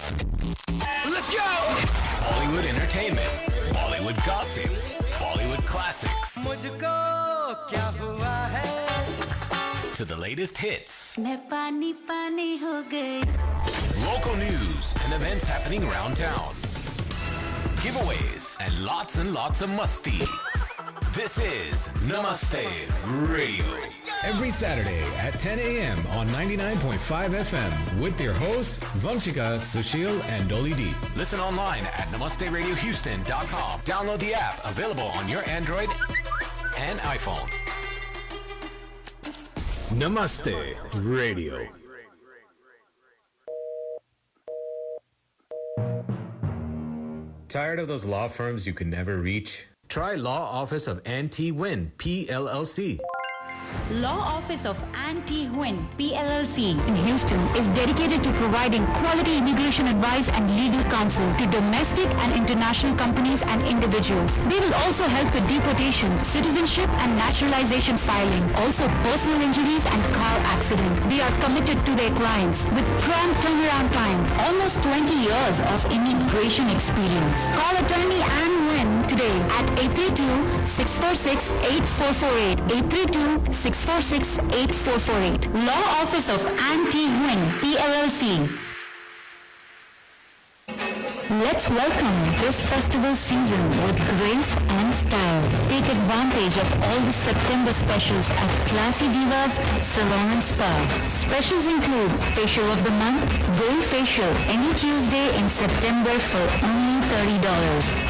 Let's go! Bollywood entertainment, Bollywood gossip, Bollywood classics. मुझको क्या हुआ है? To the latest hits. मैं पानी पानी हो गई. Local news and events happening around town. Giveaways and lots of masti. This is Namaste Radio. Every Saturday at 10 a.m. on 99.5 FM with your hosts Vanshika, Sushil and Dolly D. Listen online at namasteradiohouston.com. Download the app, available on your Android and iPhone. Namaste Radio. Tired of those law firms you could never reach? Try Law Office of N.T. Wynn, PLLC. Law Office of N.T. Wynn, PLLC in Houston is dedicated to providing quality immigration advice and legal counsel to domestic and international companies and individuals. They will also help with deportations, citizenship and naturalization filings, also personal injuries and car accident. They are committed to their clients with prompt turnaround time, almost 20 years of immigration experience. Call attorney Ann Wynn today at 832-646-8448, 832-646-8448. Law Office of N.T. Wynn, PLLC. Let's welcome this festival season with grace and style. Take advantage of all the September specials at Classy Divas Salon and Spa. Specials include facial of the month, gold facial, any Tuesday in September for only $30.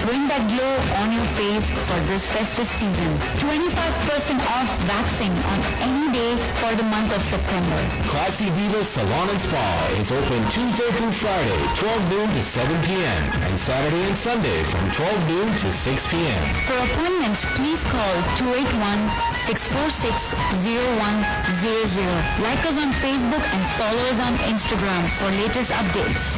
Bring that glow on your face for this festive season. 25% off waxing on any day for the month of September. Classy Divas Salon and Spa is open Tuesday through Friday, 12 noon to 7 p.m. and Saturday and Sunday from 12 noon to 6 p.m. For appointments, please call 281-646-0100. Like us on Facebook and follow us on Instagram for latest updates.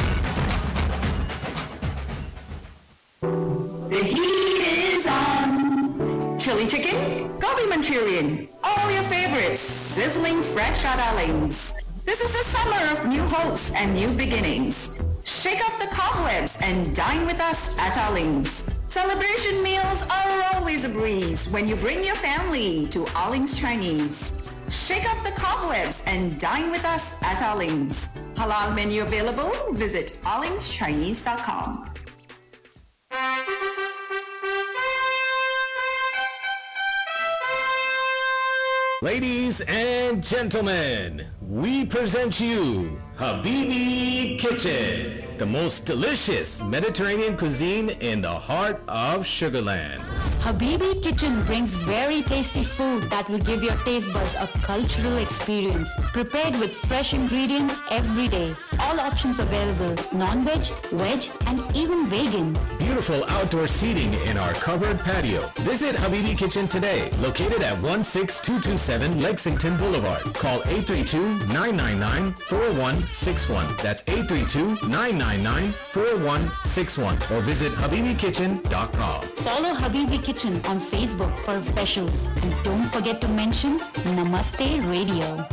The heat is on. Chili chicken, gobi Manchurian, all your favorites, sizzling fresh at Allings. This is the summer of new hopes and new beginnings. Shake off the cobwebs and dine with us at Allings. Celebration meals are always a breeze when you bring your family to Allings Chinese. Shake off the cobwebs and dine with us at Allings. Halal menu available? Visit allingschinese.com. Ladies and gentlemen, we present you Habibi Kitchen, the most delicious Mediterranean cuisine in the heart of Sugarland. Habibi Kitchen brings very tasty food that will give your taste buds a cultural experience. Prepared with fresh ingredients every day. All options available, non-veg, veg and even vegan. Beautiful outdoor seating in our covered patio. Visit Habibi Kitchen today, located at 16227 Lexington Boulevard. Call 832-999-4161. That's 832-999-4161. Or visit HabibiKitchen.com. Follow Habibi Kitchen on Facebook for specials. And don't forget to mention Namaste Radio.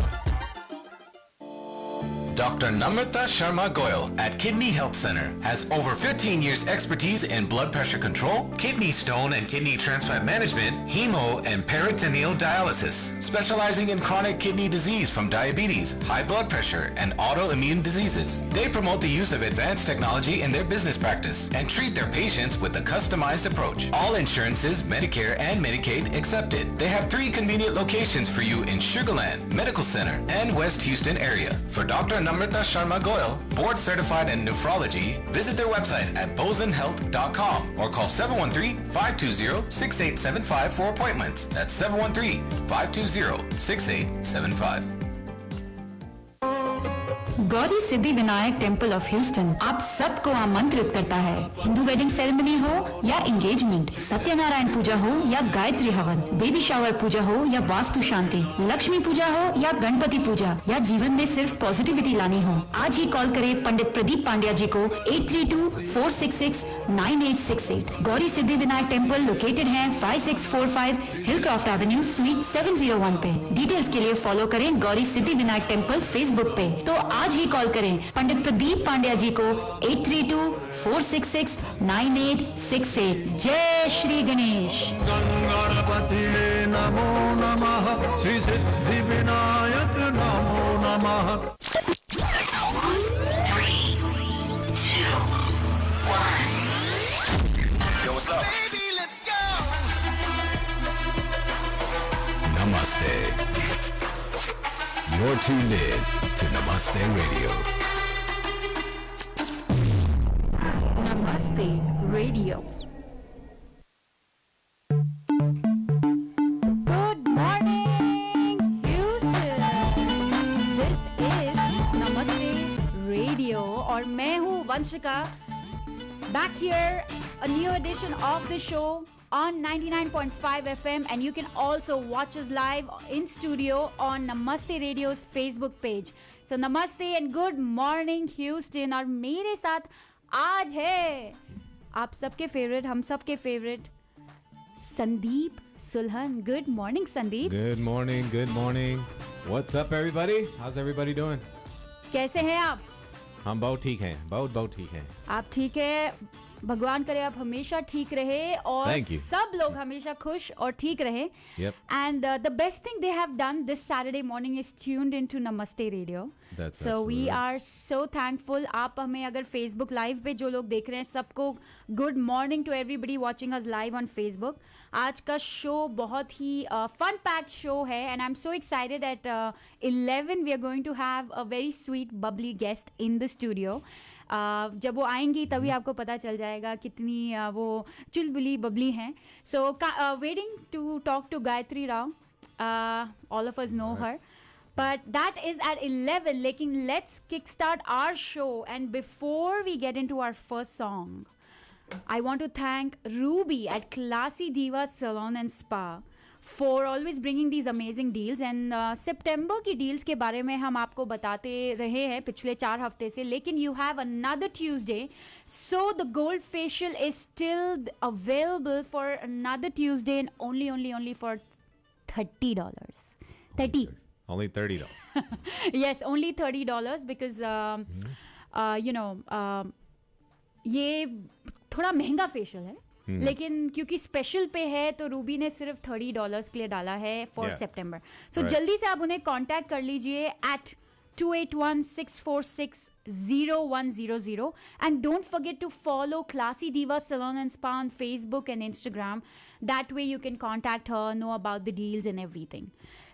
Dr. Namrata Sharma Goyal at Kidney Health Center has over 15 years expertise in blood pressure control, kidney stone and kidney transplant management, hemo and peritoneal dialysis, specializing in chronic kidney disease from diabetes, high blood pressure, and autoimmune diseases. They promote the use of advanced technology in their business practice and treat their patients with a customized approach. All insurances, Medicare and Medicaid accepted. They have 3 convenient locations for you in Sugarland, Medical Center, and West Houston area. For Dr. Namrata Sharma Goyal, board certified in nephrology, visit their website at bozenhealth.com or call 713-520-6875 for appointments. That's 713-520-6875. Gauri Siddhi Vinayak temple of Houston आप सबको आमंत्रित करता है। Hindu wedding ceremony हो या engagement, Satyanarayan पूजा हो या गायत्री हवन, बेबी शावर पूजा हो या वास्तु शांति, लक्ष्मी पूजा हो या गणपति पूजा, या जीवन में सिर्फ पॉजिटिविटी लानी हो, आज ही कॉल करें पंडित प्रदीप पांड्या जी को 832-466-9868। गौरी सिद्धि विनायक टेम्पल लोकेटेड है 5645 हिलक्रॉफ्ट एवेन्यू स्वीट 701 पे। डिटेल्स के लिए फॉलो करें गौरी सिद्धि विनायक टेम्पल फेसबुक पे। तो आज ही कॉल करें पंडित प्रदीप पांड्या जी को 832-466-9868। जय श्री गणेश। गंगणपति नमो नमः, श्री सिद्धि विनायक नमो नमः। 3, 2, 1. Yo, what's up? Baby, let's go. Namaste. You're tuned in to Namaste Radio. Namaste Radio. Good morning, Houston. This is Namaste Radio और मैं हूँ Vanshika. Back here, a new edition of the show on 99.5 FM, and you can also watch us live in studio on Namaste Radio's Facebook page. So Namaste and good morning Houston. और मेरे साथ आज है आप सबके फेवरेट, हम सबके favourite Sandeep Sulhan. Good morning Sandeep. Good morning, good morning. What's up everybody? How's everybody doing? कैसे हैं आप? हम बहुत ठीक हैं, बहुत ठीक हैं. आप ठीक है, भगवान करे आप हमेशा ठीक रहे और Thank you. सब लोग हमेशा खुश और ठीक रहे. Yep. And the best thing they have done this Saturday morning is tuned into Namaste Radio. That's So we absolutely are so thankful. आप हमें अगर Facebook Live पे जो लोग देख रहे हैं सबको good morning to everybody watching us live on Facebook. आज का शो बहुत ही fun packed show है and I'm so excited at 11 we are going to have a very sweet bubbly guest in the studio. जब वो आएंगी तभी आपको पता चल जाएगा कितनी वो चुलबुली बबली हैं. So waiting to talk to Gayatri Rao. All of us know her. But that is at 11. Lekin let's kickstart our show. And before we get into our first song, I want to thank Ruby at Classy Diva Salon and Spa for always bringing these amazing deals. And September की deals के बारे में हम आपको बताते रहे हैं पिछले 4 हफ्ते से. लेकिन you have another Tuesday. So the gold facial is still available for another Tuesday and only for $30. 30. Only $30. Yes, only $30 because ये थोड़ा महंगा फेशियल है. लेकिन क्योंकि स्पेशल पे है तो रूबी ने सिर्फ $30 के लिए डाला है for Yeah. September. So Right. जल्दी से आप उन्हें कांटेक्ट कर लीजिए at 281-646-0100 and don't forget to follow Classy Diva Salon and Spa on Facebook and Instagram. That way you can contact her, know about the deals and everything.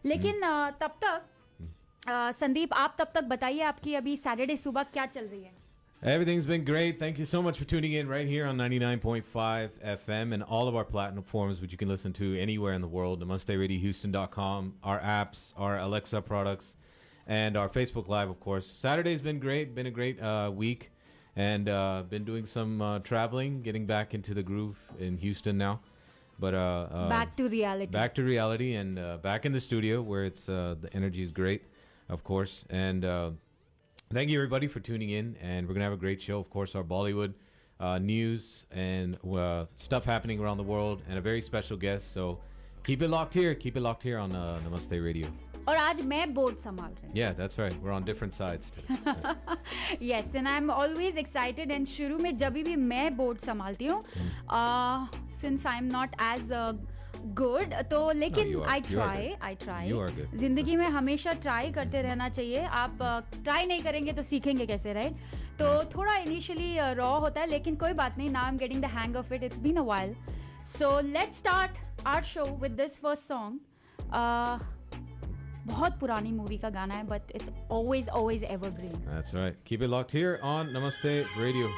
लेकिन तब तक संदीप आप तब तक बताइए आपकी अभी सैटरडे सुबह क्या चल रही है. Everything's been great. Thank you so much for tuning in right here on 99.5 FM and all of our platforms, which you can listen to anywhere in the world. NamasteRadioHouston.com, our apps, our Alexa products, and our Facebook Live, of course. Saturday's been great. Been a great week. And been doing some traveling, getting back into the groove in Houston now. But Back to reality. Back to reality and back in the studio where it's the energy is great, of course. And thank you everybody for tuning in, and we're gonna have a great show. Of course, our Bollywood news and stuff happening around the world, and a very special guest. So keep it locked here. Keep it locked here on Namaste Radio. और आज मैं board संभाल रही हूँ. Yeah, that's right. We're on different sides today. Yes, and I'm always excited. And शुरू में जब भी मैं बोर्ड संभालती हूँ, since I'm not as good, तो लेकिन you are. I You are try. You are good. जिंदगी में हमेशा ट्राई करते रहना चाहिए. आप ट्राई नहीं करेंगे तो सीखेंगे कैसे, राइट? तो थोड़ा इनिशियली रॉ होता है, लेकिन कोई बात नहीं. Now I'm getting the hang of it. It's been a while. So let's start our show with this first song. बहुत पुरानी मूवी का गाना है, but it's always evergreen. That's right. Keep it locked here on Namaste Radio.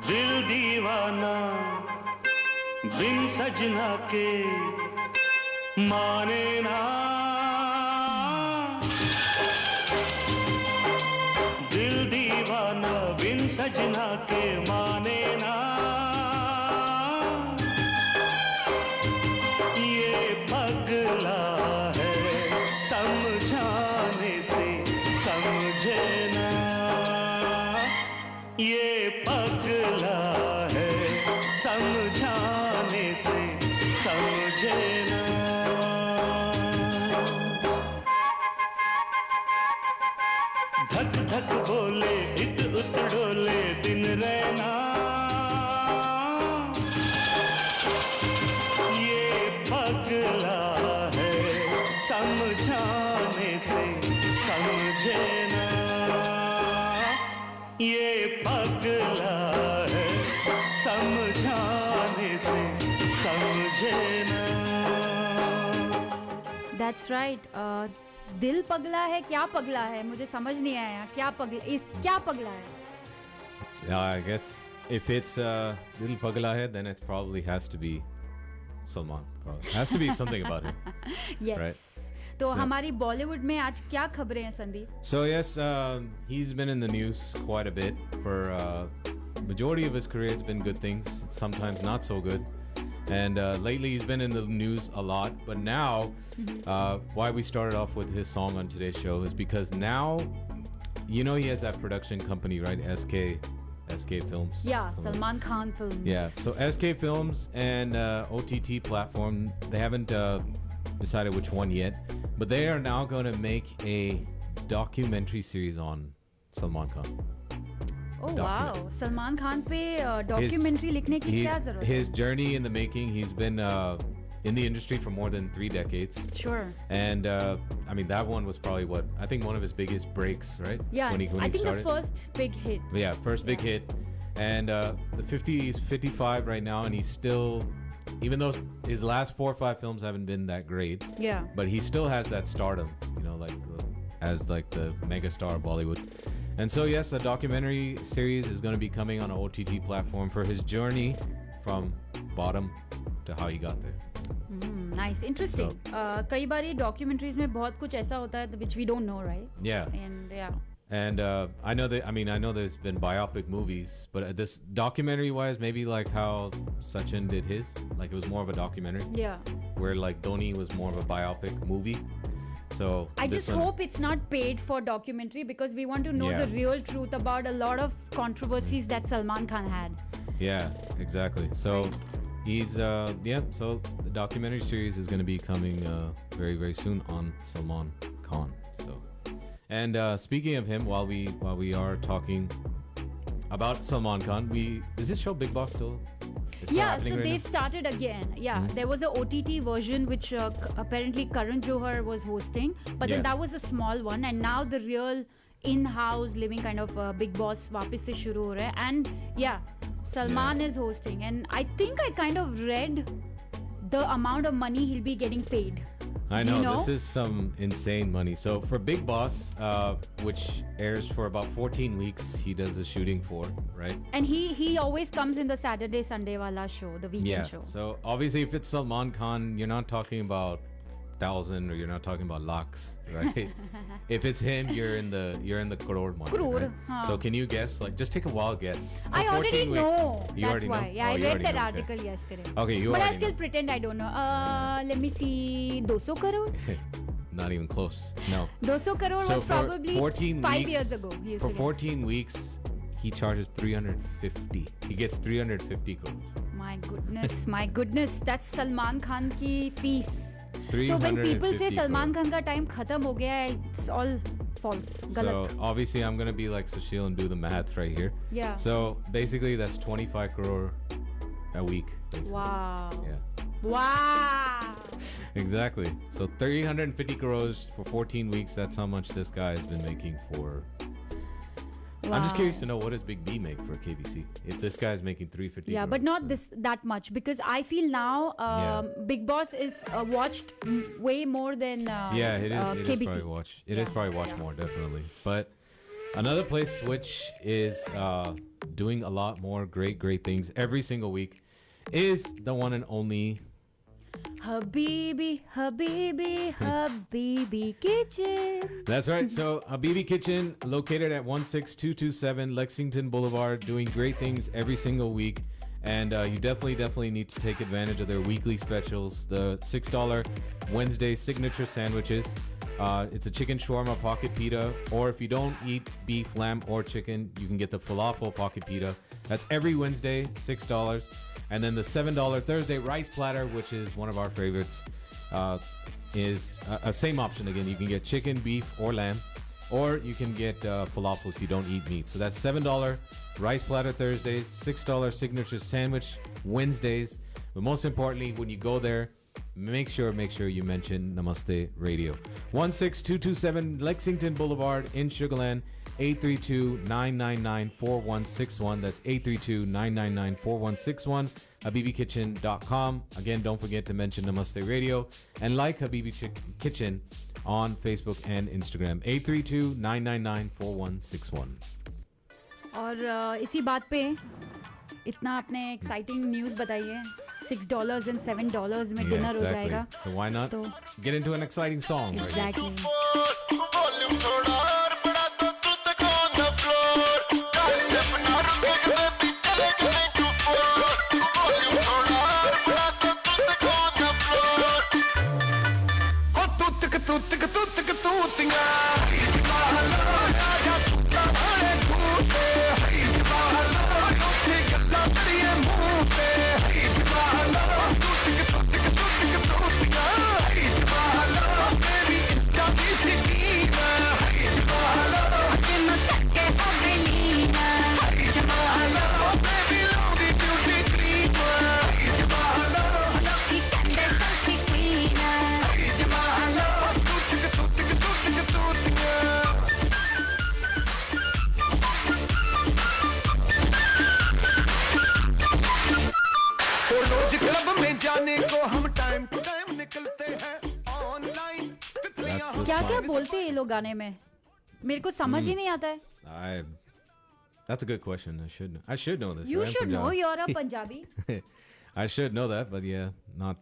दिल दीवाना बिन सजना के माने ना. दिल दीवाना बिन सजना के माने ना ये पगला है समझाने से समझे ना ये पगला है समझाने से समझे ना धक धक बोले इत उत डोले दिन रहना ये पगला है समझाने से समझे ना ये पगला है समझाने से समझे ना That's right. दिल पगला है क्या पगला है मुझे समझ नहीं आया क्या पगला है Yeah, I guess if it's Dil Pagla Hai, then it probably has to be Salman. Probably. Has to be something about him. yes Right. तो So- हमारी बॉलीवुड में आज क्या खबरें हैं Sandeep So yes, he's been in the news quite a bit for majority of his career. It's been good things, sometimes not so good. And lately he's been in the news a lot. But now, why we started off with his song on today's show is because now, you know, he has that production company, right? SK Films. Yeah, Something like- Salman Khan films. Yeah, so SK Films and OTT platform, they haven't decided which one yet, but they are now going to make a documentary series on Salman Khan. Oh document- wow, Salman Khan पे documentary लिखने की क्या जरूरत है? His journey in the making, he's been in the industry for more than 3 decades. Sure. And I mean, that one was probably I think one of his biggest breaks, right? Yeah, when I he think started. the first big hit. Yeah, first big hit. And he's 55 right now, and he's still, even though his last 4 or 5 films haven't been that great, Yeah. but he still has that stardom, you know, like as like the megastar of Bollywood. And so yes, a documentary series is going to be coming on an OTT platform for his journey from bottom to how he got there. Nice, interesting. कई बारी documentaries में बहुत कुछ ऐसा होता है which we don't know, right? Yeah. And yeah. And I know there's been biopic movies, but this documentary wise, maybe like how Sachin did his, like it was more of a documentary. Yeah. Where like Dhoni was more of a biopic movie. So I this just one- hope it's not paid for documentary because we want to know Yeah. the real truth about a lot of controversies that Salman Khan had. Yeah, exactly. So he's so the documentary series is going to be coming very very soon on Salman Khan. So, and speaking of him, while we are talking about Salman Khan, is this show Big Boss still? It's still Yeah, happening so right they've now? started again. Yeah, there was a OTT version which apparently Karan Johar was hosting, but then Yeah. that was a small one, and now the real in-house living kind of Big Boss वापस से शुरू हो रहा है. And yeah, Salman is hosting, and I think I kind of read the amount of money he'll be getting paid. I Do know, you know? this is some insane money. So for Big Boss, which airs for about 14 weeks, he does the shooting for, right? And he always comes in the Saturday Sunday wala show, the weekend show. So obviously, if it's Salman Khan, you're not talking about 1,000 or you're not talking about lakhs, right? If it's him, you're in the crore market. Crore, right? हाँ. So can you guess? Like, just take a wild guess. For I already 14 know. weeks, you That's already why. know? Yeah, Oh, I you read already that know, article okay. yesterday. Okay, you But I already still know. pretend I don't know. Let me see. 200 crore? Not even close. No. 200 crore So was for probably 14 5 weeks, years ago. He used For to get. 14 weeks, he charges 350. He gets 350 crores. My goodness, that's Salman Khan की fees. So when people say 350 Salman crore. Khan का time खत्म हो गया है, it's all false, गलत. So obviously I'm gonna be like Sushil and do the math right here. Yeah. So basically that's 25 crore a week. Basically. Wow. Yeah. Wow. Exactly. So 350 crores for 14 weeks. That's how much this guy has been making for. I'm just Wow. curious to know what does Big B make for KBC if this guy is making 350. Yeah, but not that much because I feel now Big Boss is watched way more than Yeah, it is. It KBC. is probably watched. It is Yeah, probably watched yeah. more, definitely. But another place which is doing a lot more great things every single week is the one and only Habibi, Habibi, Habibi Kitchen. That's right. So Habibi Kitchen, located at 16227 Lexington Boulevard, doing great things every single week. And you definitely need to take advantage of their weekly specials. The $6 Wednesday signature sandwiches. It's a chicken shawarma pocket pita. Or if you don't eat beef, lamb, or chicken, you can get the falafel pocket pita. That's every Wednesday, $6. And then the $7 Thursday rice platter, which is one of our favorites, is a same option again. You can get chicken, beef, or lamb, or you can get falafel if you don't eat meat. So that's $7 rice platter Thursdays, $6 signature sandwich Wednesdays. But most importantly, when you go there, make sure you mention Namaste Radio. 16227 Lexington Boulevard in Sugar Land. 832-999-4161. That's 832-999-4161. HabibiKitchen.com. Again, don't forget to mention Namaste Radio and like Habibi Kitchen on Facebook and Instagram. 832-999-4161. और इसी बात पे इतना आपने exciting news बताई है. $6 and $7 में dinner हो जाएगा. So why not तो get into an exciting song? Exactly. क्या क्या बोलते हैं ये लोग गाने में? मेरे को समझ ही नहीं आता है. That's a good question. I should know this. You right? should know. You're a Punjabi. I should know that, but yeah, not.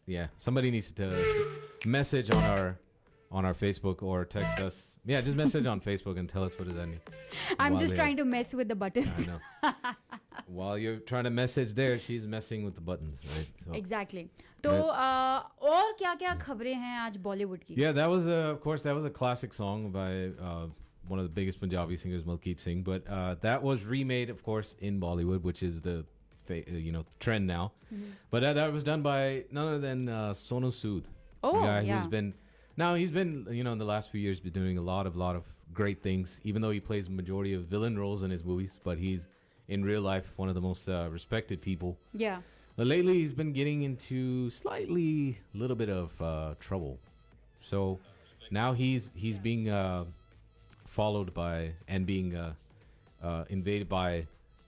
Yeah, somebody needs to message on our Facebook or text us. Yeah, just message on Facebook and tell us what does that mean. I'm just trying to mess with the buttons. I know. While you're trying to message there, she's messing with the buttons, right? So. Exactly. तो और क्या-क्या खबरें हैं आज बॉलीवुड की? Yeah, that was of course that was a classic song by one of the biggest Punjabi singers, Malkeet Singh. But that was remade, of course, in Bollywood, which is the trend now. Mm-hmm. But that was done by none other than Sonu Sood. Oh, the guy yeah. He's been in the last few years been doing a lot of great things. Even though he plays majority of villain roles in his movies, but he's in real life one of the most respected people. Yeah. But lately, he's been getting into little bit of trouble. So now he's being followed by and being invaded by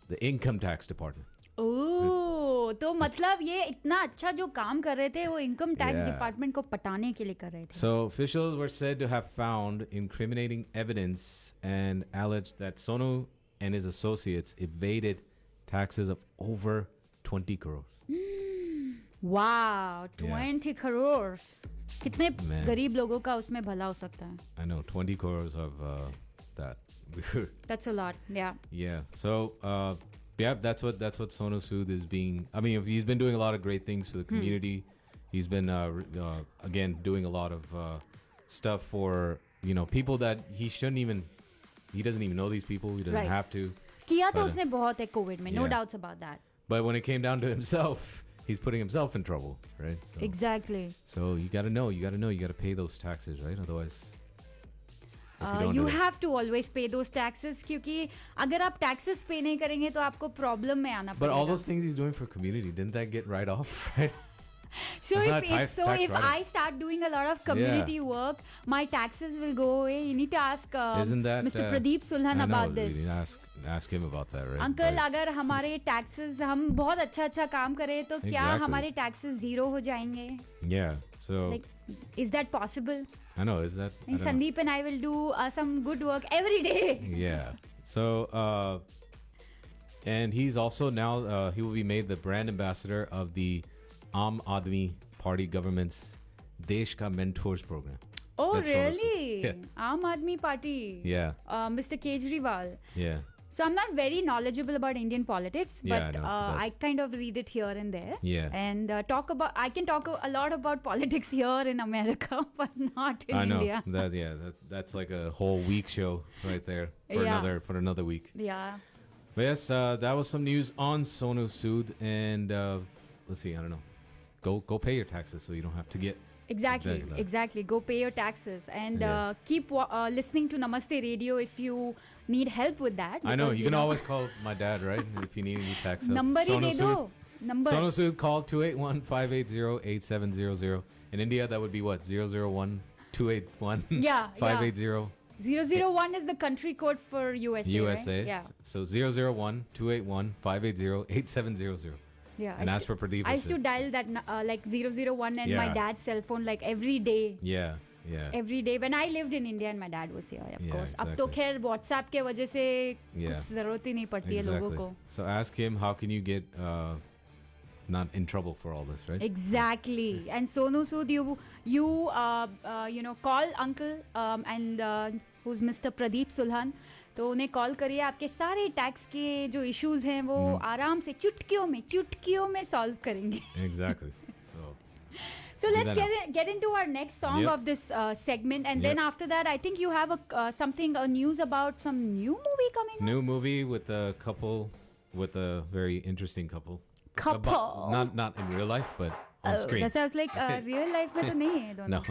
the income tax department. ओह, तो मतलब ये इतना अच्छा जो काम कर रहे थे वो इनकम टैक्स डिपार्टमेंट को पटाने के लिए कर रहे थे. So officials were said to have found incriminating evidence and alleged that Sonu and his associates evaded taxes of over 20 crores. Wow, 20 crores. कितने गरीब लोगों का उसमें भला हो सकता है? I know, 20 crores of that. That's a lot, yeah. Yeah, so that's what Sonu Sood is being. I mean, he's been doing a lot of great things for the community. He's been again doing a lot of stuff for people that he doesn't even know these people. He doesn't have to. किया तो उसने बहुत है Covid में, no doubts about that. But when it came down to himself, he's putting himself in trouble, right? So, exactly. So you got to pay those taxes, right? Otherwise, you have to always pay those taxes क्योंकि अगर आप taxes pay नहीं करेंगे तो आपको problem में आना पड़ेगा. But all those things he's doing for community, didn't that get right off, right? So if I start doing a lot of community work, my taxes will go away. You need to ask Mr. Pradeep Sulhan about this. Ask him about that, right? Uncle, अगर हमारे taxes हम बहुत अच्छा काम करें तो क्या हमारे taxes zero हो जाएंगे? Yeah. So like, is that possible? I know. Is that? And Sandeep and I will do some good work every day. Yeah. So and he's also now he will be made the brand ambassador of the Aam Aadmi Party government's Desh Ka Mentors program. Oh, That's Sonu Sood. really? Yeah. Aam Aadmi Party. Yeah. Mr. Kejriwal. Yeah. So I'm not very knowledgeable about Indian politics, Yeah, but I know, but- I kind of read it here and there. Yeah. And I can talk a lot about politics here in America, but not in I know. India. That's like a whole week show right there for Yeah. another week. Yeah. But yes, that was some news on Sonu Sood, and let's see, I don't know. Go pay your taxes so you don't have to get Exactly. Go pay your taxes and Yeah. keep listening to Namaste Radio if you need help with that. I know because, you can always call my dad, right? If you need any tax help. Number hi de do. Sood. Number. Sonu Sood, call 281-580-8700. In India, that would be what? 001-281 Yeah, 580 001 is the country code for USA. USA. Right? Yeah. So 001-281-580-8700. Yeah. And ask for Pradeep. I used to dial that like 001 and my Yeah. dad's cell phone like every day. Yeah. Every day when I lived in India and my dad was here, of Yeah, course. अब तो exactly. खैर WhatsApp के वजह से Yeah. कुछ जरूरत ही नहीं पड़ती है लोगों को. So ask him, how can you get not in trouble for all this, right? Exactly. And Sonu Sood, you call uncle and who's Mr. Pradeep Sulhan. तो उन्हें कॉल करिए, आपके सारे टैक्स के जो इश्यूज हैं वो आराम से चुटकियों में सॉल्व करेंगे. Exactly. So Do let's that get into our next song Yep. of this segment, and then Yep. after that, I think you have a news about some new movie coming up. New movie with a couple, with a very interesting couple. Couple. Not in real life, but on screen. That sounds like real life में तो नहीं है दोनों. No.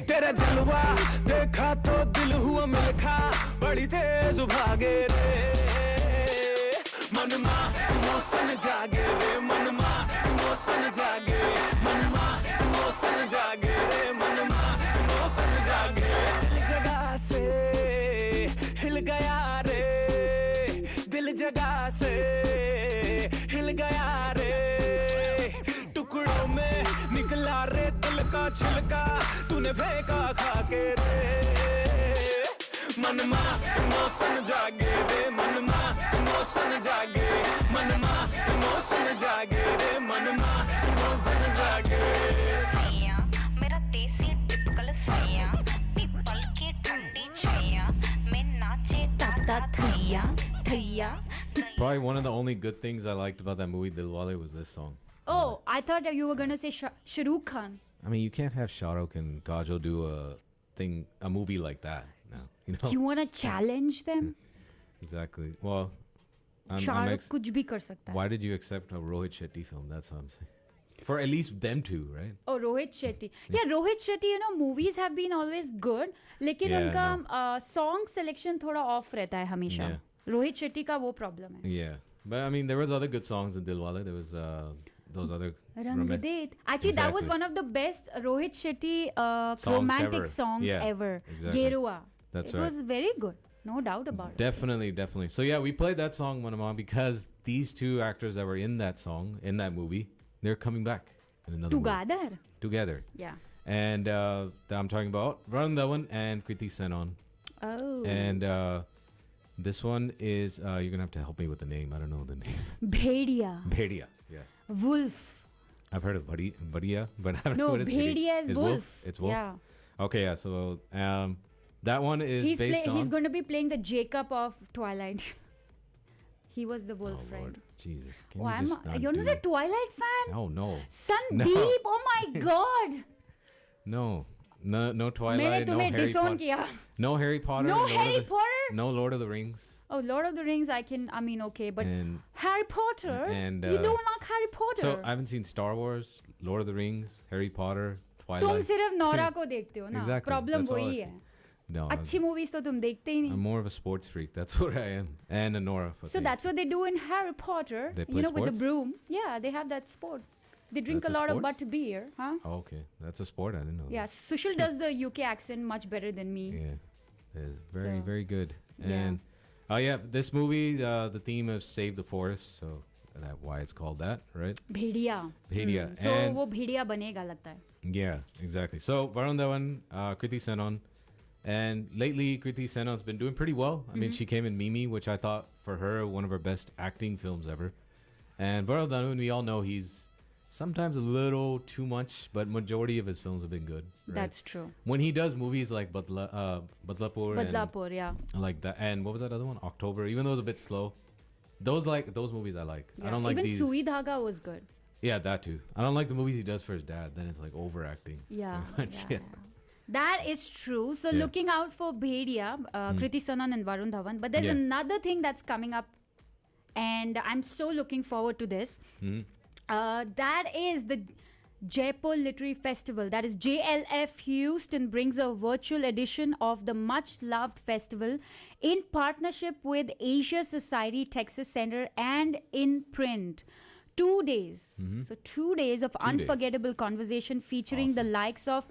तेरा जलवा देखा तो दिल हुआ मिलखा बड़ी तेज भागे रे मनमा इमोशन जागे रे मनमा इमोशन जागे मनमा इमोशन जागे रे मनमा इमोशन जागे दिल जगह से हिल गया रे दिल जगह से हिल गया रे टुकड़ों में निकला रे दिल का छिलका तूने फेंका खा के रे मनमा इमोशन जागे रे मनमा इमोशन जागे मनमा इमोशन जागे रे मनमा इमोशन जागे सैया मेरा देसी टिपिकल सैया पीपल की ठंडी छैया मैं नाचे ताता थैया थैया. Probably one of the only good things I liked about that movie, Dilwale, was this song. Oh, I thought that you were gonna say Shah Rukh Khan. I mean, you can't have Shah Rukh and Kajol do a movie like that now. You know? You wanna challenge them? Exactly. Well, Shah Rukh कुछ भी कर सकता है. why did you accept a Rohit Shetty film? That's what I'm saying. For at least them two, right? Oh, Rohit Shetty. Yeah, Rohit Shetty, movies have been always good, लेकिन Yeah, उनका song selection थोड़ा off रहता है हमेशा. Yeah. Rohit Shetty का वो problem है. Yeah. But I mean, there was other good songs in Dilwale. There was those other Rang De. Actually, that was Exactly. one of the best Rohit Shetty Songs romantic ever. songs Yeah, ever. exactly. Gerua. That's it right. was very good. No doubt about it. Definitely. So yeah, we played that song, Manama, because these two actors that were in that song, in that movie, they're coming back in another Together. movie. Together. Yeah. And I'm talking about Varun Dhawan and Kriti Senon. Oh. And this one is, you're going to have to help me with the name. I don't know the name. Bhedia. Bhedia. Yeah. Wolf. I've heard of Bhadia, but I don't know No, what it's Bhedia is wolf. It's wolf? Yeah. Okay, yeah. So that one is based on... He's going to be playing the Jacob of Twilight. He was the wolf, Oh, right? Lord. Jesus. Can Oh, you just not you're not do- a Twilight fan? Oh, no. Sandeep, oh my God. No, मैंने Twilight, no तुम्हें Harry disown Potter. किया. No Harry Potter. No Lord of Harry the- Potter? No Lord of the Rings. Oh, Lord of the Rings, okay, but And- Harry Potter? and, you don't like Harry Potter? So I haven't seen Star Wars, Lord of the Rings, Harry Potter, तुम Twilight. सिर्फ नौरा को देखते हो ना. Exactly. Problem That's all वही I है. see. No, अच्छी movies तो तुम देखते ही I'm नहीं. more of a sports freak. That's what I am. And a Nora. So that's what they do in Harry Potter. They You play know, with the sports? broom. Yeah, they have that sport. They drink That's a a lot of sport? butterbeer, huh? Oh, okay. That's a sport. I didn't know. Yeah, Sushil does the UK accent much better than me. That. Yeah. It's very, So, very good. yeah. And this movie, the theme of Save the Forest. So that's why it's called that, right? Bhediya. Bhediya. So And वो भेड़िया बनेगा लगता है. yeah, exactly. So Varun Dhawan, Kriti Senon. And lately, Kriti Senon's been doing pretty well. I mean, she came in Mimi, which I thought for her one of her best acting films ever. And Varun Dhawan, we all know he's sometimes a little too much, but majority of his films have been good. Right? That's true. When he does movies like Badlapur Badlapur, yeah. and like that, and what was that other one? October. Even though it was a bit slow, those movies I like. Yeah. I don't like Even these. Sui Dhaga was good. Yeah, that too. I don't like the movies he does for his dad. Then it's like overacting. Yeah, very much. yeah. That is true. So Yeah. looking out for Bhediya, Kriti Sanon and Varun Dhawan. But there's Yeah. another thing that's coming up, and I'm so looking forward to this. That is the Jaipur Literary Festival. That is JLF Houston brings a virtual edition of the much loved festival in partnership with Asia Society Texas Center and in print. 2 days. So 2 days of 2 days. unforgettable conversation featuring the likes of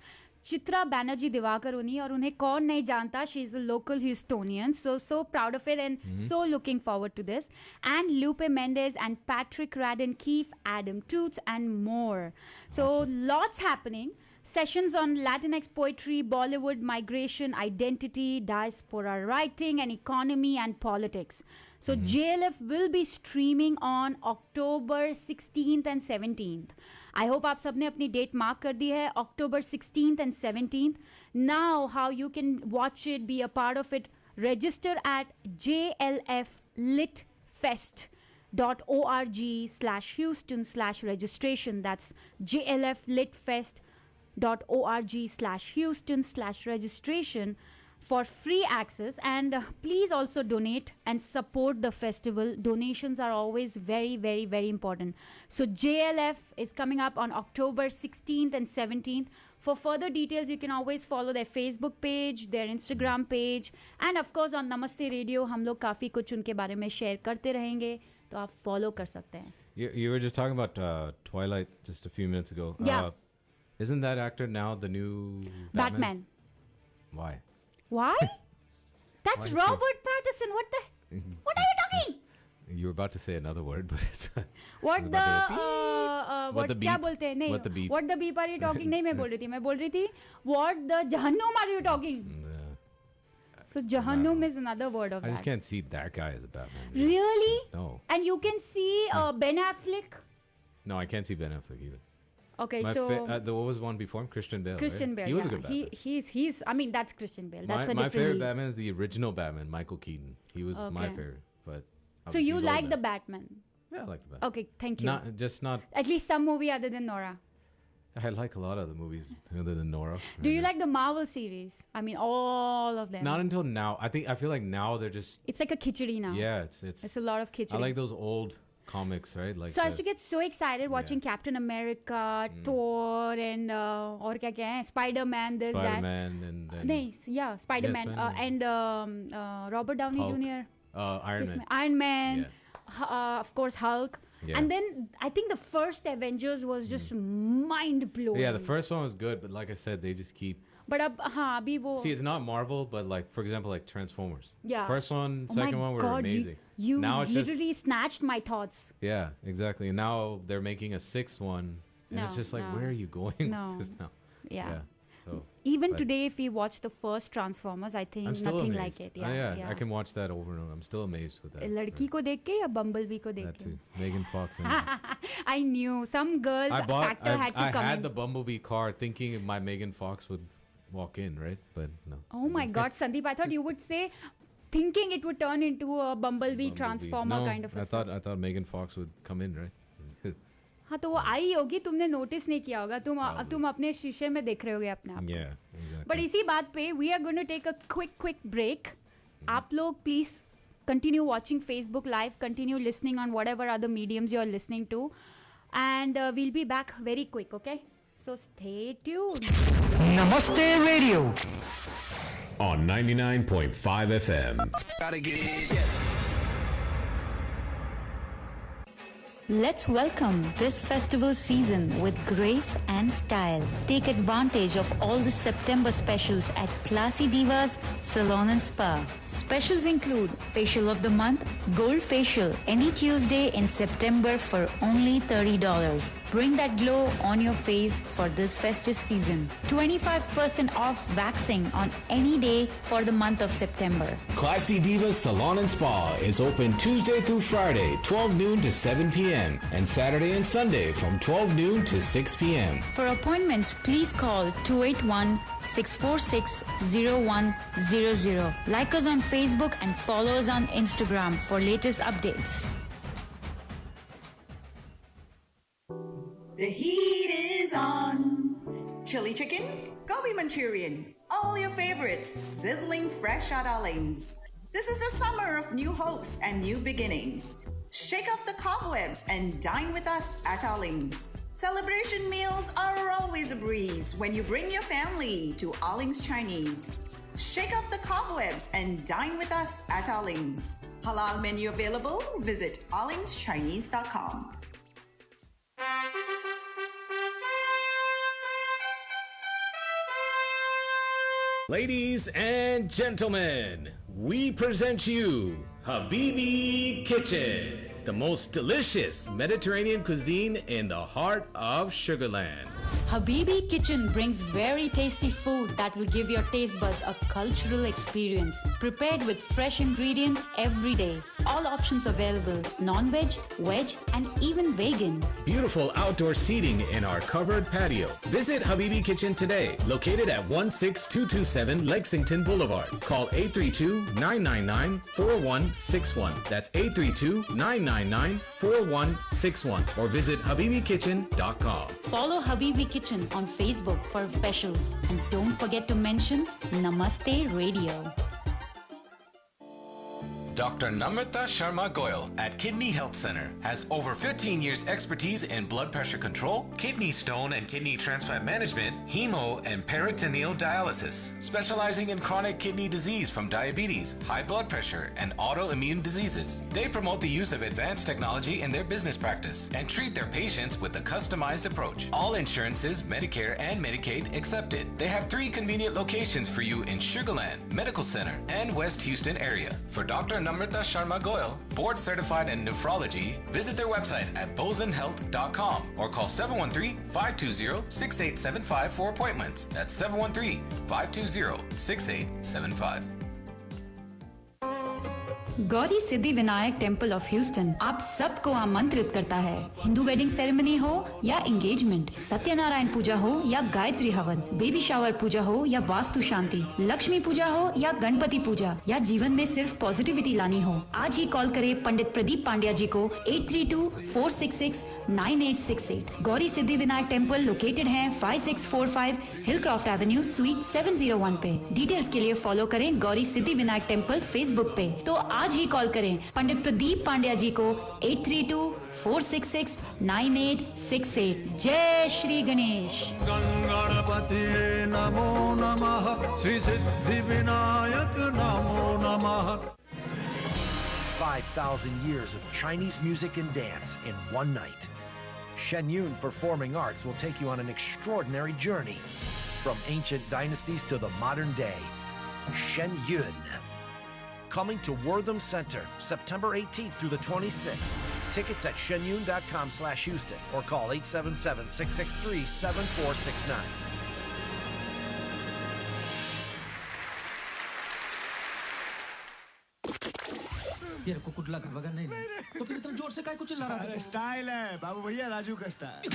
Chitra Banerjee Divakar Uni, और उन्हें कौन नहीं जानता, she is a local Houstonian, so proud of it and so looking forward to this, and Lupe Mendez and Patrick Radden Keefe, Adam Toots and more. So lots happening. Sessions on Latinx poetry, Bollywood, migration, identity, diaspora writing and economy and politics. So JLF will be streaming on October 16th and 17th. I hope आप सबने अपनी date mark कर दी है, October 16th and 17th. Now how you can watch it, be a part of it, register at jlflitfest.org/Houston/registration. That's jlflitfest.org/Houston/registration for free access, and please also donate and support the festival. Donations are always very, very, very important. So JLF is coming up on October 16th and 17th. For further details, you can always follow their Facebook page, their Instagram page, and of course on Namaste Radio हम लोग काफ़ी कुछ उनके बारे में share करते रहेंगे, तो आप follow कर सकते हैं. You were just talking about Twilight just a few minutes ago. Yeah. Isn't that actor now the new Batman. Why? Why? That's Why is Robert Pattinson. What are you talking? You were about to say another word, but it's What the What the क्या beep? बोलते हैं? नहीं. What the beep? What the beep are you talking? नहीं, मैं बोल रही थी. मैं बोल रही थी what the जहन्नुम are you talking? So जहन्नुम is another word of I just that. can't see that guy as a Batman. Really? No. And you can see Ben Affleck. No, I can't see Ben Affleck either. Okay, My so what was one before him? Christian Bale. Christian right? Bale. He was yeah. a good Batman. He's. I mean, that's Christian Bale. That's a my different favorite league. Batman is the original Batman, Michael Keaton. He was my Okay. favorite. But So obviously you he's like old the now. Batman? Yeah, I like the Batman. Okay, thank you. Not. At least some movie other than Nora. I like a lot of the movies other than Nora. Do you like the Marvel series? I mean, all of them. Not until now. I feel like now they're just. It's like a khichdi now. Yeah, It's a lot of khichdi. I like those old comics, right? Like So I used to get so excited watching Captain America, Thor, and और क्या क्या है, Spider-Man, this that. Spider-Man and then नहीं, yeah, Spider-Man, Spider-Man. and Robert Downey Hulk. Jr. Iron Man. Iron Man, of course Hulk. Yeah. And then I think the first Avengers was just mind blowing. Yeah, the first one was good, but like I said, they just keep. But अब हाँ अभी वो. See, it's not Marvel, but like for example, like Transformers. Yeah. First one, Oh my second one were God, amazing. You now it's literally just snatched my thoughts. yeah, exactly. And now they're making a sixth one, and it's No, just like, no. where are you going No. with this now? Yeah. So Even but today, if we watch the first Transformers, I think I'm still nothing amazed. like it. Oh, Yeah, I can watch that over and over. I'm still amazed with that. लड़की को देख के या bumblebee को देख That के? too. Megan Fox. And I knew some girl factor had to I come had in. the Bumblebee car thinking my Megan Fox would walk in, right? But no. Oh my God, Sandeep! I thought you would say, thinking it would turn into a Bumblebee Transformer no, kind of a I thought Megan Fox would come in, right? हाँ तो वो आई होगी, तुमने notice नहीं किया होगा, तुम अपने शीशे में देख रहे होगे अपने आप. Yeah, exactly. But इसी बात पे we are going to take a quick break. आप लोग please continue watching Facebook Live, continue listening on whatever other mediums you are listening to, and we'll be back very quick, okay? So stay tuned. Namaste Radio. On 99.5 FM. Gotta get it. Let's welcome this festival season with grace and style. Take advantage of all the September specials at Classy Divas Salon and Spa. Specials include facial of the month, gold facial any Tuesday in September for only $30. Bring that glow on your face for this festive season. 25% off waxing on any day for the month of September. Classy Divas Salon and Spa is open Tuesday through Friday, 12 noon to 7 p.m. and Saturday and Sunday from 12 noon to 6 p.m. For appointments, please call 281-646-0100. Like us on Facebook and follow us on Instagram for latest updates. The heat is on. Chili chicken, gobi Manchurian, all your favorites, sizzling fresh out our lanes. This is the summer of new hopes and new beginnings. Shake off the cobwebs and dine with us at our lanes. Celebration meals are always a breeze when you bring your family to Arling's Chinese. Shake off the cobwebs and dine with us at our lanes. Halal menu available. Visit arlingschinese.com. Ladies and gentlemen, we present you Habibi Kitchen, the most delicious Mediterranean cuisine in the heart of Sugarland. Habibi Kitchen brings very tasty food that will give your taste buds a cultural experience. Prepared with fresh ingredients every day. All options available: non-veg, veg, and even vegan. Beautiful outdoor seating in our covered patio. Visit Habibi Kitchen today, located at 16227 Lexington Boulevard. Call 832-999-4161. That's 832-999-4161. Or visit HabibiKitchen.com. Follow Habibi Kitchen on Facebook for specials. And don't forget to mention Namaste Radio. Dr. Namrata Sharma Goyal at Kidney Health Center has over 15 years expertise in blood pressure control, kidney stone and kidney transplant management, hemo and peritoneal dialysis, specializing in chronic kidney disease from diabetes, high blood pressure, and autoimmune diseases. They promote the use of advanced technology in their business practice and treat their patients with a customized approach. All insurances, Medicare and Medicaid accepted. They have 3 convenient locations for you in Sugarland, Medical Center, and West Houston area. For Dr. Namrata Sharma Goyal, board certified in nephrology, visit their website at bozenhealth.com or call 713-520-6875 for appointments. That's 713-520-6875. Gauri Siddhi Vinayak temple of Houston आप सबको आमंत्रित करता है। Hindu wedding ceremony हो या engagement, Satyanarayan पूजा हो या गायत्री हवन, बेबी शावर पूजा हो या वास्तु शांति, लक्ष्मी पूजा हो या गणपति पूजा, या जीवन में सिर्फ पॉजिटिविटी लानी हो, आज ही कॉल करें पंडित प्रदीप पांड्या जी को 832-466-9868। गौरी सिद्धि विनायक टेम्पल लोकेटेड है 5645 हिलक्रॉफ्ट एवेन्यू स्वीट 701 पे। डिटेल्स के लिए फॉलो करें गौरी सिद्धि विनायक टेम्पल फेसबुक पे। तो आज ही कॉल करें पंडित प्रदीप पांड्या जी को 832-466-9868। जय श्री गणेश। गणपति नमो नमः, श्री सिद्धि विनायक नमो नमः। 5,000 years of Chinese music and dance in one night. Shen Yun Performing Arts will take you on an extraordinary journey from ancient dynasties to the modern day. Shen Yun. Coming to Wortham Center, September 18th through the 26th. Tickets at shenyun.com/Houston or call 877-663-7469. यार को कुछ लगा वगैरह नहीं तो फिर इतना जोर से काय को चिल्ला रहा है? स्टाइल है बाबू भैया, राजू का स्टाइल।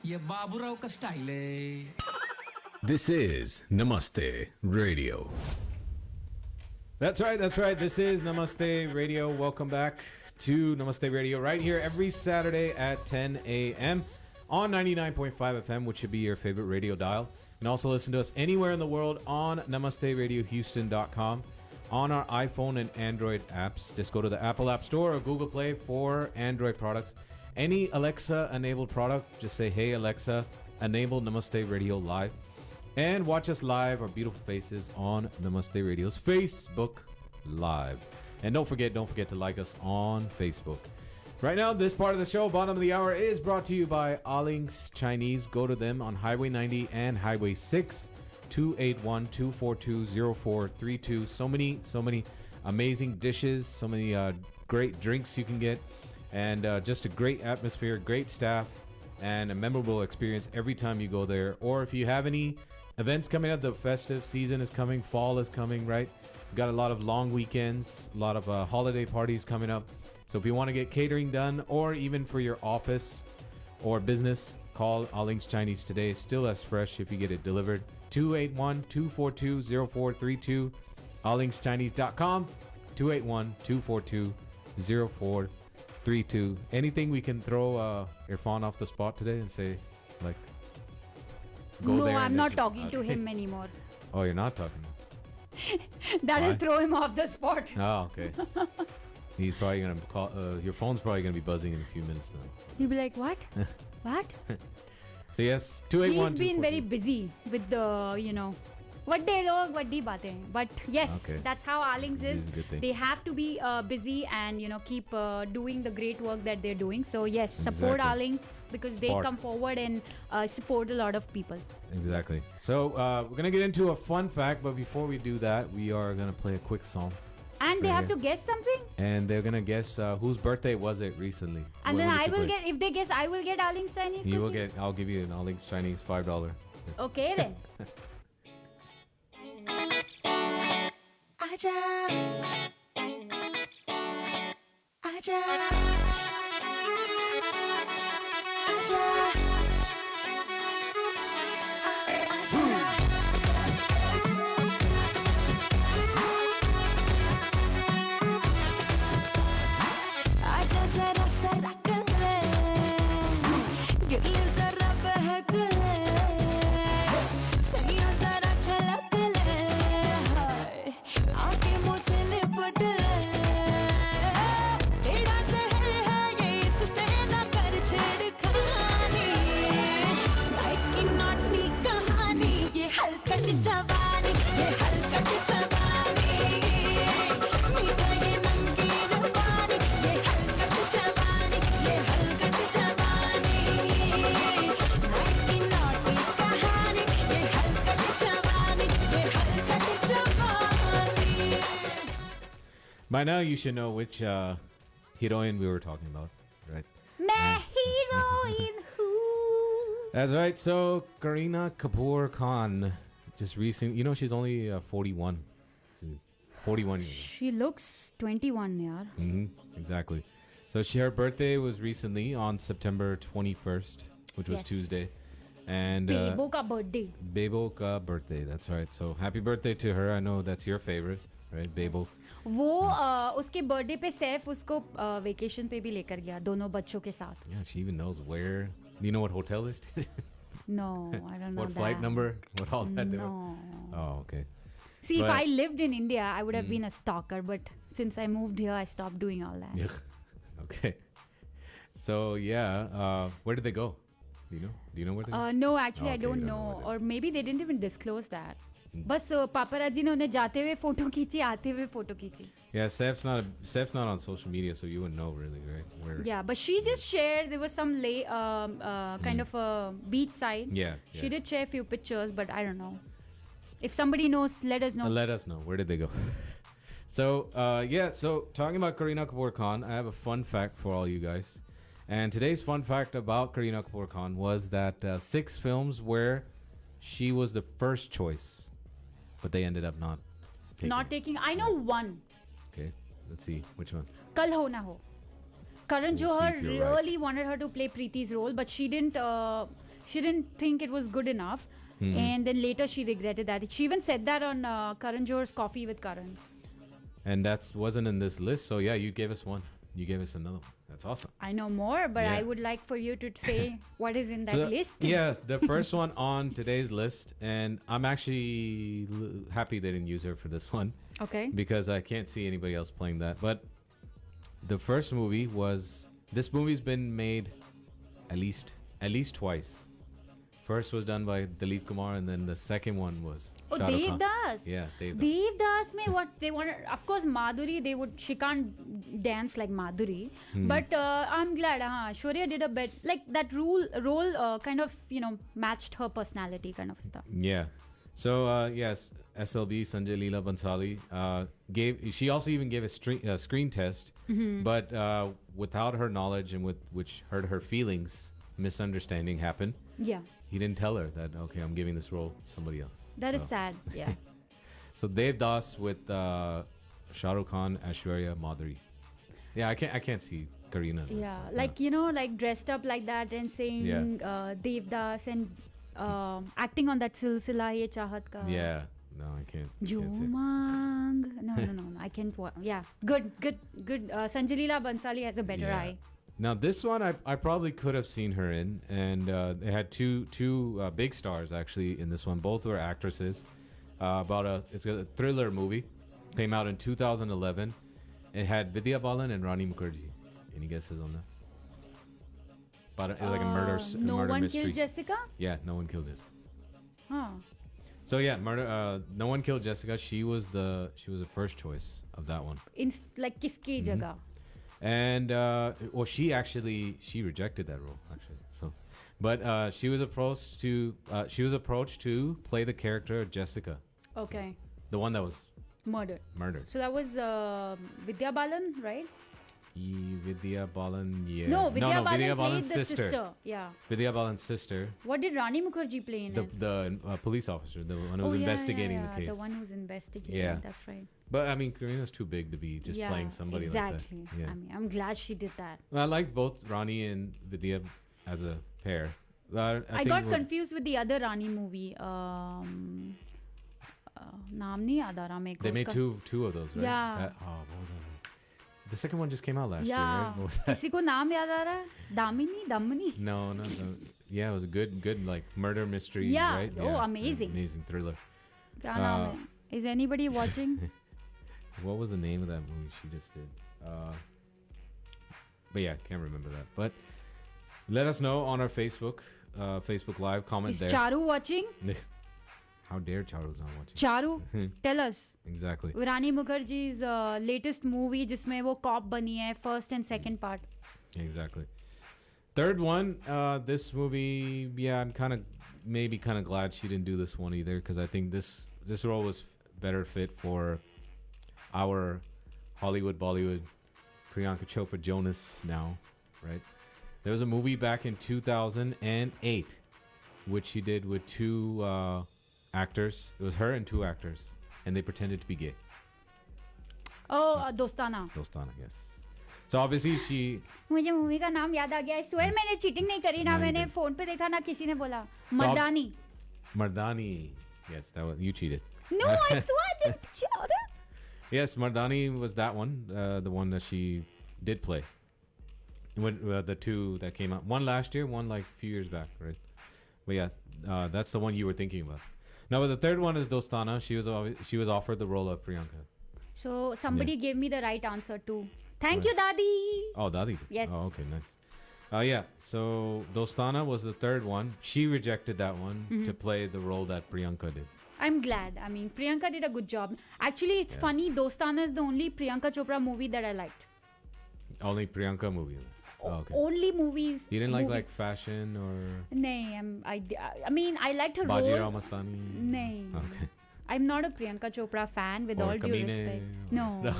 ये बाबूराव का स्टाइल है। This is Namaste Radio. That's right. This is Namaste Radio. Welcome back to Namaste Radio right here every Saturday at 10 a.m. on 99.5 FM, which should be your favorite radio dial. You can also listen to us anywhere in the world on NamasteRadioHouston.com, on our iPhone and Android apps. Just go to the Apple App Store or Google Play for Android products. Any Alexa-enabled product, just say, "Hey Alexa, enable Namaste Radio Live and watch us live, our beautiful faces on Namaste Radio's Facebook Live. And don't forget to like us on Facebook. Right now, this part of the show, bottom of the hour, is brought to you by Aling's Chinese. Go to them on Highway 90 and Highway 6, 281-242-0432. So many amazing dishes, so many great drinks you can get, and just a great atmosphere, great staff, and a memorable experience every time you go there. Or if you have any events coming up, the festive season is coming, fall is coming, right? We've got a lot of long weekends, a lot of holiday parties coming up. So if you want to get catering done, or even for your office or business, call Aling's Chinese today. It's still as fresh if you get it delivered. 281-242-0432, alingschinese.com, 281-242-0432. Anything we can throw Irfan off the spot today and say, like, go no, there? I'm not talking to him anymore. Oh, you're not talking? That'll Why? throw him off the spot. Oh, okay. He's probably going to call, your phone's probably going to be buzzing in a few minutes now. He'll be like, what? What? So yes, 281. He's been very busy with the, vadde log, vaddi baatein. But yes, Okay. that's how Alings This is. is a good thing. They have to be busy and, keep doing the great work that they're doing. So yes, support Exactly. Alings because they Support. come forward and support a lot of people. Exactly. So we're going to get into a fun fact, but before we do that, we are going to play a quick song. And they Right have here. to guess something. And they're going to guess whose birthday was it recently. And What then did I you will play? get, if they guess, I will get Alings Chinese. You will Kushi? get, I'll give you an Aling's Chinese $5. Okay then. आजा आजा आजा आजा जरा सरक ले गिरले जरा बहक ले सैया जरा छलक ले हाय आके मुझसे लिपट ले तेरा जहर है ये इससे ना कर छेड़खानी लाइक की नॉटी कहानी ये हलकट जवानी ये हलकट जवानी मीठा ये नमकीन पानी ये हलकट जवानी ये हलकट जवानी लाइक की नॉटी कहानी ये हलकट जवानी ये हलकट जवानी. By now, you should know which heroine we were talking about, right? मैं heroine हूँ. That's right. So, Kareena Kapoor Khan just recently, she's only 41. 41 years. She looks 21, yaar. Exactly. So, her birthday was recently on September 21st, which was Yes. Tuesday. And Bebo ka birthday. Bebo ka birthday. That's right. So, happy birthday to her. I know that's your favorite, right? Bebo. वो उसके birthday पे सैफ उसको vacation पे भी लेकर गया दोनों बच्चों के साथ. Yeah, she even knows where. Do you know what hotel is? No, I don't know What that. flight number? What all that? No. Oh, okay. See, if But- I lived in India, I would have been a stalker. But since I moved here, I stopped doing all that. Yeah. Okay. So yeah, where did they go? Do you know? Do you know where they? No, actually, I Okay, don't you know. Or maybe they didn't even disclose that. बस पापराजी ने उन्हें जाते हुए photo खींची आते हुए photo खींची. Yeah, Steph's not on social media, so you wouldn't know really, right? Where? Yeah, but she just shared there was some kind of a beach side. Yeah, She yeah. did share a few pictures, but I don't know. If somebody knows, let us know. Let us know. Where did they go? So yeah, so talking about Kareena Kapoor Khan, I have a fun fact for all you guys. And today's fun fact about Kareena Kapoor Khan was that 6 films where she was the first choice, but they ended up not taking. Not taking. I know one. Okay, let's see which one. Kal Ho Na Ho. Karan We'll see Johar if you're really wanted her to play Preeti's role, but she didn't think it was good enough. And then later she regretted that. She even said that on Karan Johar's Coffee with Karan. And that wasn't in this list, so yeah, you gave us one. You gave us another one. That's awesome. I know more, but Yeah. I would like for you to say what is in that So, list. Yes, the first one on today's list, and I'm actually happy they didn't use her for this one. Okay. Because I can't see anybody else playing that. But the first movie was, this movie's been made at least twice First was done by Dilip Kumar, and then the second one was Oh, Shah Rukh Dev Khan. Das. Yeah, Dev Das. Dev Das mein what they wanted, of course, Madhuri, she can't dance like Madhuri. But I'm glad, Shorya did a bit, like that role kind of, matched her personality kind of stuff. Yeah. So, yes, SLB, Sanjay Leela Bansali, she also even gave a screen test, but without her knowledge and with which hurt her feelings, misunderstanding happened. Yeah. He didn't tell her that, okay, I'm giving this role to somebody else. That is sad, yeah. So Dev Das with Shah Rukh Khan, Aishwarya, Madhuri. Yeah, I can't see Kareena. Yeah, like, like dressed up like that and saying Dev Das and acting on that Silsila Ye Chahat Ka. Yeah, no, I can't. Jomang. No, I can't. Yeah, good. Sanjay Leela Bansali has a better eye. Now this one I probably could have seen her in, and they had two big stars actually in this one. Both were actresses. It's a thriller movie. Came out in 2011. It had Vidya Balan and Rani Mukherjee. Any guesses on that? But it's like a murder No One mystery. Killed Jessica? Yeah, No One Killed Jessica. Huh. So yeah, murder. No One Killed Jessica. She was the first choice of that one. Like kiski jagah? And she rejected that role actually. So, but she was approached to play the character of Jessica, Okay. the one that was Murdered. murdered. So that was Vidya Balan, right? Vidya Balan, yeah. No, Vidya Balan played Balan's the sister. Yeah. Vidya Balan's sister, What did Rani Mukherjee play in it? the police officer, the one who was investigating the case. The one who's investigating. Yeah. That's right. But I mean, Karina's too big to be just playing somebody exactly. like that. Yeah. I mean, I'm glad she did that. I like both Rani and Vidya as a pair. I got confused with the other Rani movie. नाम नहीं याद आ रहा मेरे को. They made two of those, right? Yeah. What was that one? The second one just came out last year, Yeah. right? What was that? किसी को नाम याद आ रहा है? Damini? No. Yeah, it was a good like murder mystery, Yeah. right? Oh, amazing. Amazing thriller. क्या नाम है? Is anybody watching? What was the name of that movie she just did? But yeah, can't remember that. But let us know on our Facebook Live. Comment Is there. Charu watching? How dare Charu's not watching? Charu, tell us. Exactly. Rani Mukherjee's latest movie जिसमें वो cop बनी है, first and second part. Exactly. Third one, this movie, yeah, I'm kind of glad she didn't do this one either, because I think this role was better fit for our Hollywood, Bollywood, Priyanka Chopra Jonas now, right? There was a movie back in 2008, which she did with two actors. It was her and two actors, and they pretended to be gay. Oh, Dostana. Dostana, yes. So obviously she... मुझे movie का नाम याद आ गया. I swear मैंने cheating नहीं करी ना. मैंने फोन पे देखा ना किसी ने बोला. मर्दानी. Mardani. Yes, that was, you cheated. No, I swear I didn't cheat. Yes, Mardani was that one, the one that she did play. When the two that came out, one last year, one like a few years back, right? But yeah, that's the one you were thinking about. Now, the third one is Dostana. She was offered the role of Priyanka. So somebody gave me the right answer too. Thank you, Dadi. Oh, Dadi. Yes. Oh, okay, nice. Yeah. So Dostana was the third one. She rejected that one to play the role that Priyanka did. I'm glad. I mean, Priyanka did a good job. Actually, it's funny. Dostana is the only Priyanka Chopra movie that I liked. Only Priyanka movie. Oh, okay. Only movies. You didn't like fashion or? No, I mean, I liked her Bajirao role. Mastani. No. Okay. I'm not a Priyanka Chopra fan, with all due respect. No.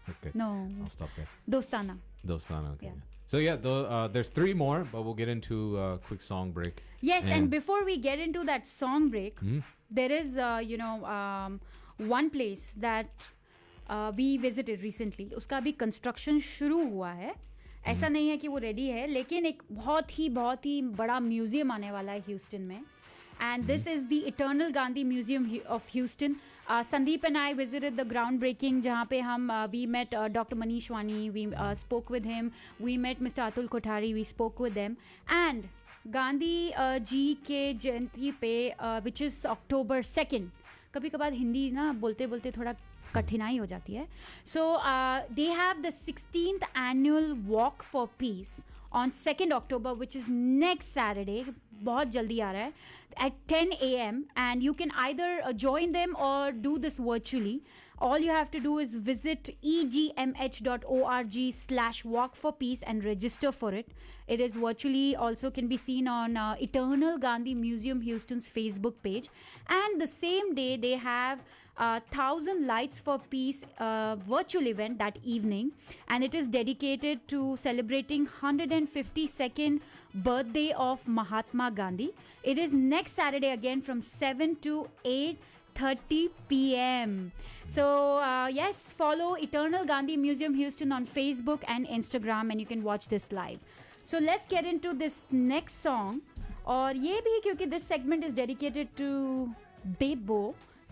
Okay. No. I'll stop there. Dostana. Dostana. Okay. Yeah. So yeah, there's three more, but we'll get into a quick song break. Yes, and before we get into that song break, Hmm? there is, one place that we visited recently. उसका अभी construction शुरू हुआ है. ऐसा नहीं है कि वो ready है, लेकिन एक बहुत ही बड़ा museum आने वाला है Houston में. And this is the Eternal Gandhi Museum of Houston. Sandeep and I visited the groundbreaking, जहाँ पे हम we met Dr. Manish Wani. We spoke with him. We met Mr. Atul Kothari. We spoke with them. And Gandhi ji के जयंती पे which is October 2nd. कभी कभार हिंदी ना बोलते बोलते थोड़ा कठिनाई हो जाती है. So they have the 16th annual Walk for Peace on 2nd October, which is next Saturday. बहुत जल्दी आ रहा है at 10 a.m. and you can either join them or do this virtually. All you have to do is visit egmh.org/walk4peace and register for it. It is virtually also can be seen on Eternal Gandhi Museum Houston's Facebook page. And the same day they have 1,000 Lights for Peace virtual event that evening, and it is dedicated to celebrating 152nd birthday of Mahatma Gandhi. It is next Saturday again from 7 to 8:30 p.m. So yes, follow Eternal Gandhi Museum Houston on Facebook and Instagram, and you can watch this live. So let's get into this next song. और ये भी क्योंकि this segment is dedicated to Bebo,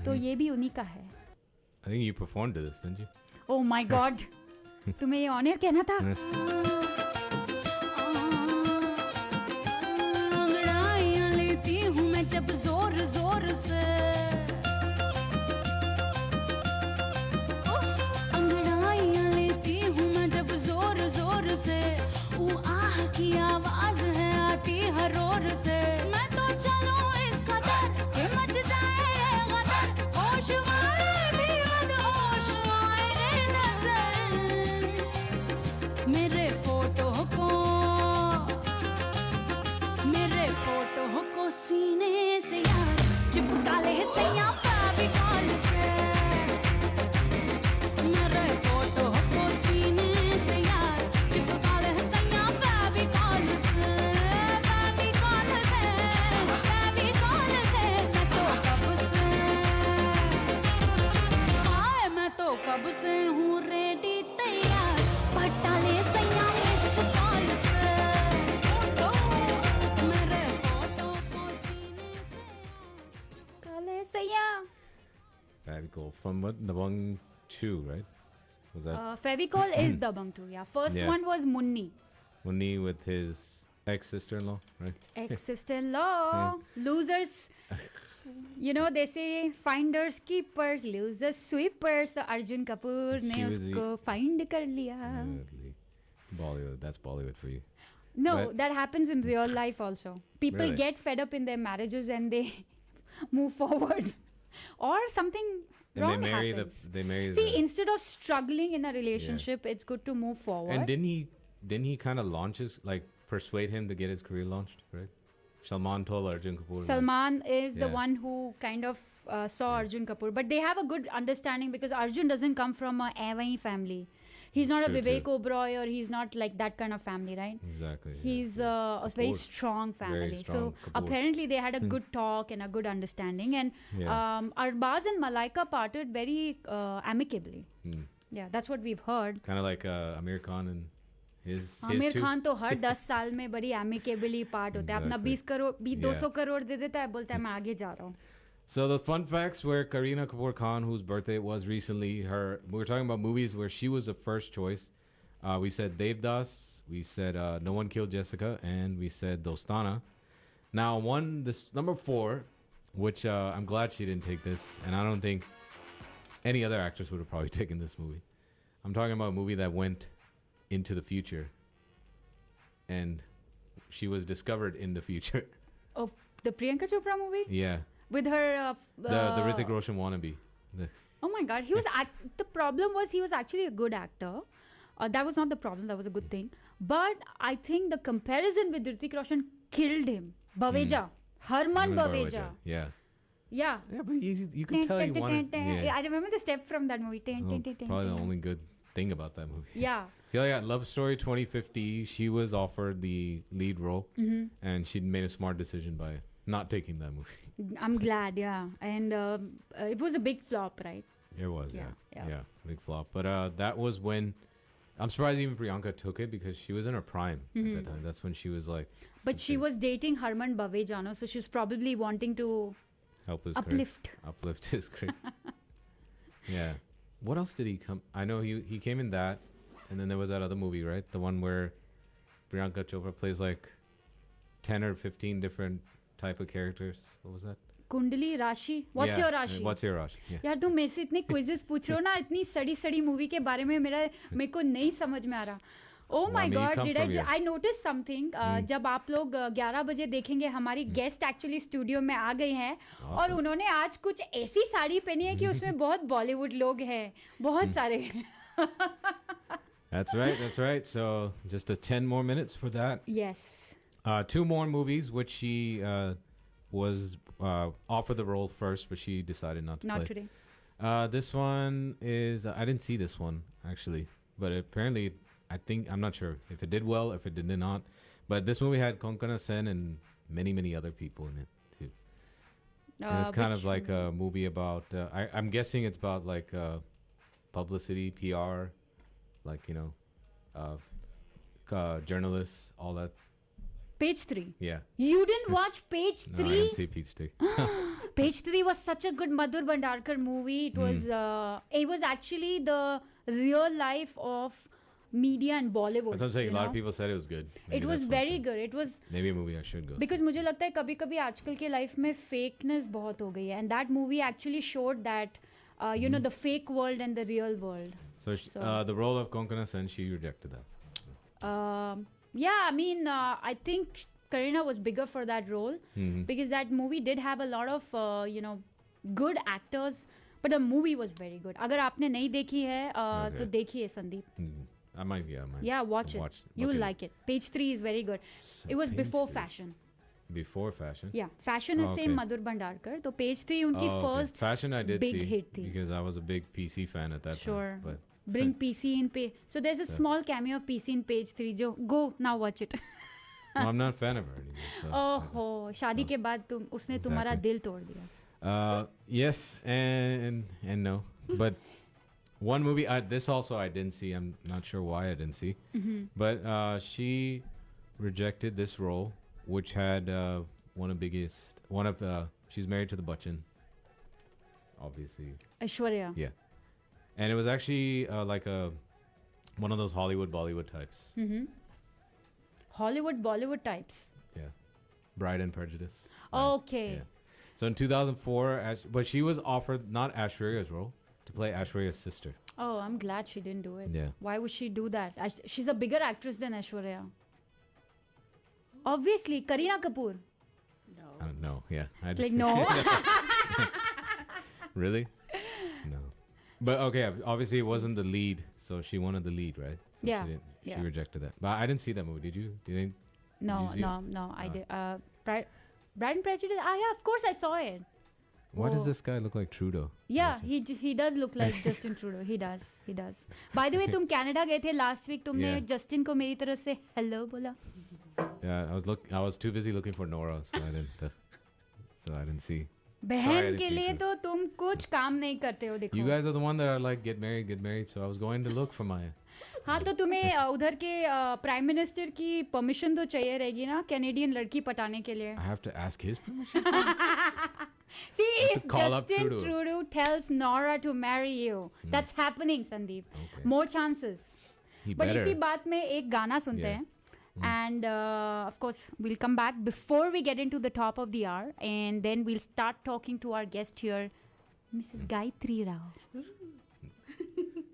तो ये भी उन्हीं का है. I think you performed to this, didn't you? Oh my God! तुम्हें ये ऑनर कहना था? अंगड़ाइयाँ लेती हूँ मैं जब जोर जोर से. अंगड़ाइयाँ लेती हूँ मैं जब जोर जोर से. वो आह की आवाज है आती हर ओर से. मैं तो चलूँ इस कदर कि मच जाए ये गदर. होश वाले भी बदहोश आए नजर. मेरे फोटो को सीने से यार चिपका ले सैया फेविकॉल से. मेरे फोटो को सीने से यार चिपका ले सैया फेविकॉल से. फेविकॉल से मैं तो कब से हूँ रेडी तैयार. पटा ले सैया इस कॉल से. मेरे फोटो को सीने से चिपका ले सैया. Fabicol from what? Dabang 2, right? Was that Fevicol is Dabang 2, yeah. First Yeah. one was Munni. Munni with his ex-sister-in-law, right? Ex-sister-in-law. Losers. You know, they say finders keepers, losers sweepers. So Arjun Kapoor ने She was उसको find कर लिया. Bollywood, that's Bollywood for you. No, But- that happens in real life also. People Really? get fed up in their marriages and they move forward. Or something And wrong they marry happens. they marry See, the, instead of struggling in a relationship, it's good to move forward. and didn't he kind of launch his, like, persuade him to get his career launched, right? Salman told Arjun Kapoor. like- Salman is the Yeah. one who kind of saw Arjun Kapoor. But they have a good understanding because Arjun doesn't come from a Evai family. He's not a True, Vivek true. Oberoi, or he's not like that kind of family, right? Exactly. yeah. He's a very Kapoor. strong family. Very strong So Kapoor. apparently they had a good talk and a good understanding. And Yeah. Arbaz and Malaika parted very amicably. Hmm. Yeah, that's what we've heard. Kind of like Amir Khan and his Aamir two. Khan तो हर 10 साल में बड़ी amicably part होता है. अपना 20 करोड़ 200 करोड़ दे देता है, बोलता है मैं आगे जा रहा हूँ. So the fun facts were Kareena Kapoor Khan, whose birthday it was recently. We were talking about movies where she was the first choice. We said Devdas, we said No One Killed Jessica, and we said Dostana. Now this number 4, which I'm glad she didn't take this, and I don't think any other actress would have probably taken this movie. I'm talking about a movie that went into the future, and she was discovered in the future. Oh, the Priyanka Chopra movie Yeah, with her. the Hrithik Roshan wannabe. Oh my God, he was. The problem was he was actually a good actor. That was not the problem. That was a good thing. But I think the comparison with Hrithik Roshan killed him. Baweja, Harman Baweja. Yeah. Yeah. Yeah, but you can tell he wanted. Yeah. I remember the step from that movie. So probably the only good thing about that movie. Yeah. Yeah, yeah. Love Story 2050. She was offered the lead role, and she made a smart decision by not taking that movie. I'm glad, yeah. And it was a big flop, right? It was, Yeah, yeah, yeah. big flop. But that was when I'm surprised even Priyanka took it because she was in her prime at that time. That's when she was like But she was dating Harman Baweja, no? So she was probably wanting to help his uplift his career. Yeah. What else did he come? I know he came in that, and then there was that other movie, right? The one where Priyanka Chopra plays like 10 or 15 different type of characters. What was that? कुंडली राशि. What's Yeah, your राशि? What's your Rashi? Yeah. यार तुम मेरे से इतने quizzes पूछ रहे हो ना, इतनी सड़ी सड़ी मूवी के बारे में मेरे को नहीं समझ में आ रहा. Oh my Mami, you God! come Did from here. I noticed something? जब आप लोग 11 बजे देखेंगे हमारी गेस्ट एक्चुअली स्टूडियो में आ गई हैं और उन्होंने आज कुछ ऐसी साड़ी पहनी है कि उसमें बहुत बॉलीवुड लोग हैं, बहुत सारे. That's right. That's right. So just 10 more minutes for that. Yes. 2 more movies which she was offered the role first, but she decided not to Not play. today. This one is I didn't see this one actually, but apparently I'm not sure if it did well, if it did not. But this movie had Konkona Sen and many other people in it too. And it's kind of like a movie about. I'm guessing it's about like publicity, PR, like journalists, all that. Page 3. Yeah. You didn't watch Page 3? No, I didn't see Page 3. Page 3 was such a good Madhur Bhandarkar movie. It was actually the real life of media and Bollywood. That's what I'm saying. A lot of people said it was good. It was very good. It was maybe a movie I should go. Because मुझे लगता है कभी-कभी आजकल के life में fakeness बहुत हो गई है, and that movie actually showed that the fake world and the real world. So the role of Konkona Sen, she rejected that. Yeah, I mean, I think Kareena was bigger for that role because that movie did have a lot of good actors, but the movie was very good. अगर आपने नहीं देखी है तो देखिए Sandeep. I might. Yeah, watch it. You will like it. Page 3 is very good. So it was Page before 3. Fashion. Before Fashion? Yeah, Fashion is same Madhur Bhandarkar. So Page 3 उनकी first Fashion I did big see hit थी. because I was a big PC fan at that Sure. time. But Bring PC in page. So there's a small cameo of PC in Page 3. Go now watch it. well, I'm not a fan of her anymore. So ओहो शादी के बाद उसने तुम्हारा दिल तोड़ दिया. Yes and no. But one movie this also I didn't see. I'm not sure why I didn't see. But she rejected this role, which had she's married to the Bachchan. Obviously. Aishwarya. Yeah. And it was actually like one of those Hollywood Bollywood types. Hollywood Bollywood types. Yeah. Bride and Prejudice. Okay. Yeah. So in 2004, but she was offered not Aishwarya's role, to play Aishwarya's sister. Oh, I'm glad she didn't do it. Yeah. Why would she do that? She's a bigger actress than Aishwarya. Obviously, Kareena Kapoor. No. Yeah. No. Really? No. But okay, obviously it wasn't the lead, so she wanted the lead, right? So Yeah. She rejected that. But I didn't see that movie. Did you? No. I did. Bride and Prejudice. Yeah, of course I saw it. Why does this guy look like Trudeau? Yeah, he does look like Justin Trudeau. He does. By the way, तुम Canada गए थे last week. तुमने Justin को मेरी तरफ से hello बोला. Yeah, I was too busy looking for Nora, so I didn't see. बहन के लिए तो तुम कुछ काम नहीं करते हो देखो. You guys are the one that are like get married. So I was going to look for Maya. हाँ तो तुम्हें उधर के प्राइम मिनिस्टर की परमिशन तो चाहिए रहेगी ना कैनेडियन लड़की पटाने के लिए. I have to ask his permission. See, if Justin Trudeau tells Nora to marry you, that's happening, Sandeep. Okay. More chances. But इसी बात में एक गाना सुनते हैं. And of course, we'll come back before we get into the top of the hour, and then we'll start talking to our guest here, Mrs. Gayatri Rao.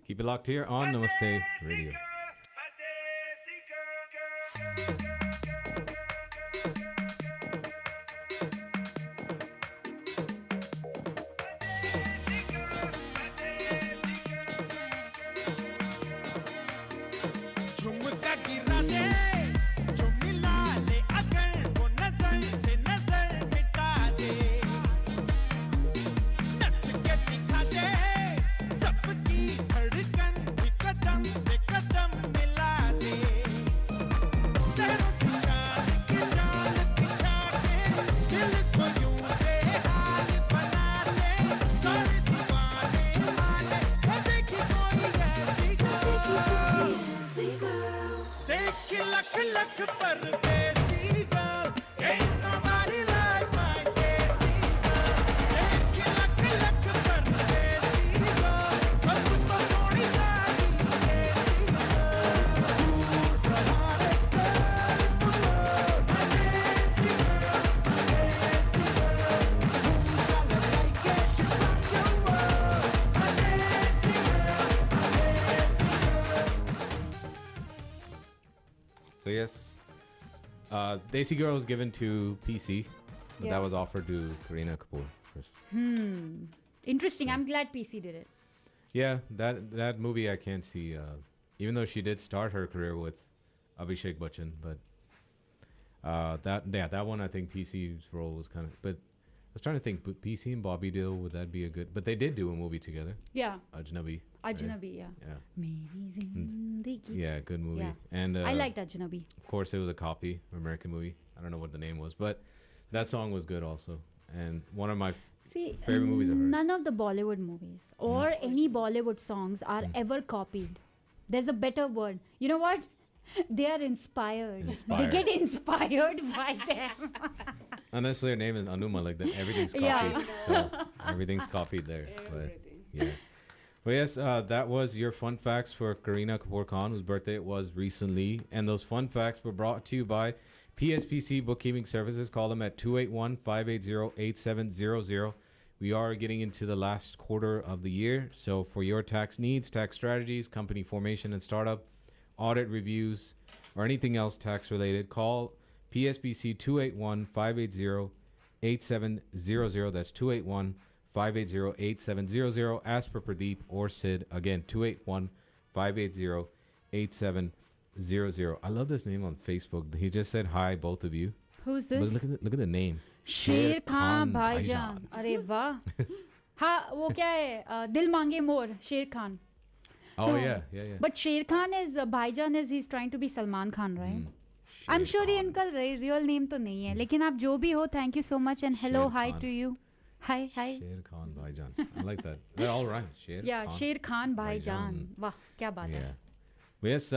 Keep it locked here on Namaste Radio. कदम से कदम मिला दे Desi Girl was given to PC, but Yeah. that was offered to Kareena Kapoor first. Interesting. I'm glad PC did it. Yeah, that movie I can't see. Even though she did start her career with Abhishek Bachchan, but that one I think PC's role was kind of. But I was trying to think, but PC and Bobby Deol, would that be a good? But they did do a movie together. Yeah. Ajnabi. right? Ajnabi, yeah. Yeah. Meri Zindagi. Yeah, good movie. Yeah. And I liked Ajnabi. Of course, it was a copy, American movie. I don't know what the name was, but that song was good also. And one of my See, favorite movies of hers. none of the Bollywood movies or any Bollywood songs are ever copied. There's a better word. You know what? They are inspired. Inspired. They get inspired by them. Unless their name is Anu Malik, then everything's copied. Yeah. So everything's copied there. But, yeah. Well, yes, that was your fun facts for Kareena Kapoor Khan, whose birthday it was recently. And those fun facts were brought to you by PSPC Bookkeeping Services. Call them at 281-580-8700. We are getting into the last quarter of the year. So for your tax needs, tax strategies, company formation and startup, audit reviews, or anything else tax related, call PSPC 281-580-8700. That's 281-580-8700. Ask for Pradeep or Sid. Again, 281-580-8700. I love this name on Facebook. He just said hi, both of you. Who's But this? look at the name. शेर खान भाईजान. अरे वाह. हाँ, वो क्या है? दिल मांगे मोर. शेर Khan. Oh, So- yeah. But Sher Khan is Bhaijan is he's trying to be Salman Khan, right? I'm sure ये इनका real name तो नहीं है. लेकिन आप जो भी हो, thank you so much and hello, Sher hi Khan. to you. Hi. Sher Khan Bhaijan. I like that. That all rhymes. Sher Yeah, Khan. Sher Khan Bhaijan. Wow, क्या बात है. Yeah. Well, yes,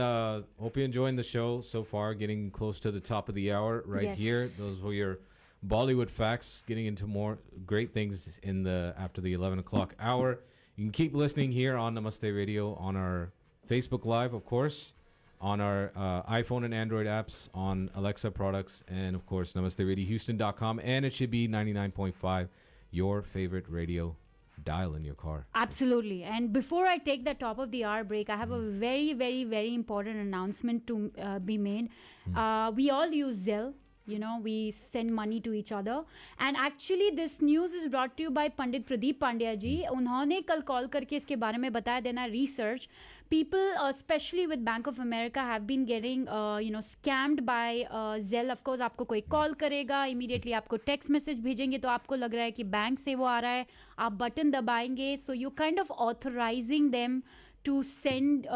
hope you're enjoying the show so far, getting close to the top of the hour right Yes. here. Those were your Bollywood facts, getting into more great things in the after the 11 o'clock hour. You can keep listening here on Namaste Radio, on our Facebook Live, of course, on our iPhone and Android apps, on Alexa products, and, of course, NamasteRadioHouston.com. And it should be 99.5, your favorite radio dial in your car. Absolutely. And before I take the top of the hour break, I have a very, very, very important announcement to be made. We all use Zelle. You know, we send money to each other. And actually, this news is brought to you by Pandit Pradeep Pandya ji. उन्होंने कल call करके इसके बारे में बताया. Then I researched. People, especially with Bank of America, have been getting, scammed by Zelle. Of course, आपको कोई call करेगा, immediately आपको text message भेजेंगे, तो आपको लग रहा है कि बैंक से वो आ रहा है. आप बटन दबाएंगे. So you're kind of authorizing them to send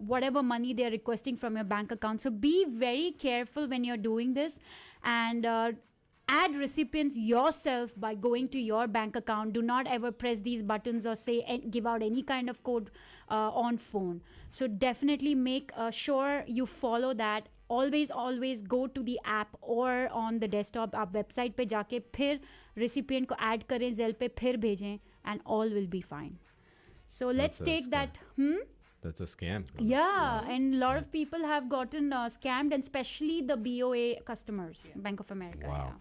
whatever money they're requesting from your bank account. So be very careful when you're doing this, and add recipients yourself by going to your bank account. Do not ever press these buttons or give out any kind of code on phone. So definitely make sure you follow that. Always go to the app or on the desktop. आप website पे जाके फिर recipient को add करें Zelle पे, फिर भेजें, and all will be fine. So let's That's a take that. That's a scam. Yeah, and a lot of people have gotten scammed, and especially the BOA customers, Bank of America. Wow. Yeah.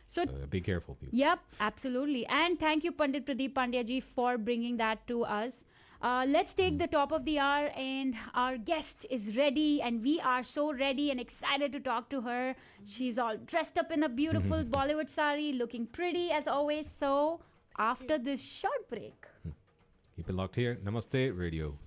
So Be careful, people. yep, absolutely. And thank you, Pandit Pradeep Pandya ji, for bringing that to us. Let's take the top of the hour, and our guest is ready, and we are so ready and excited to talk to her. She's all dressed up in a beautiful Bollywood sari, looking pretty as always. So after this short break. Keep it locked here. Namaste Radio.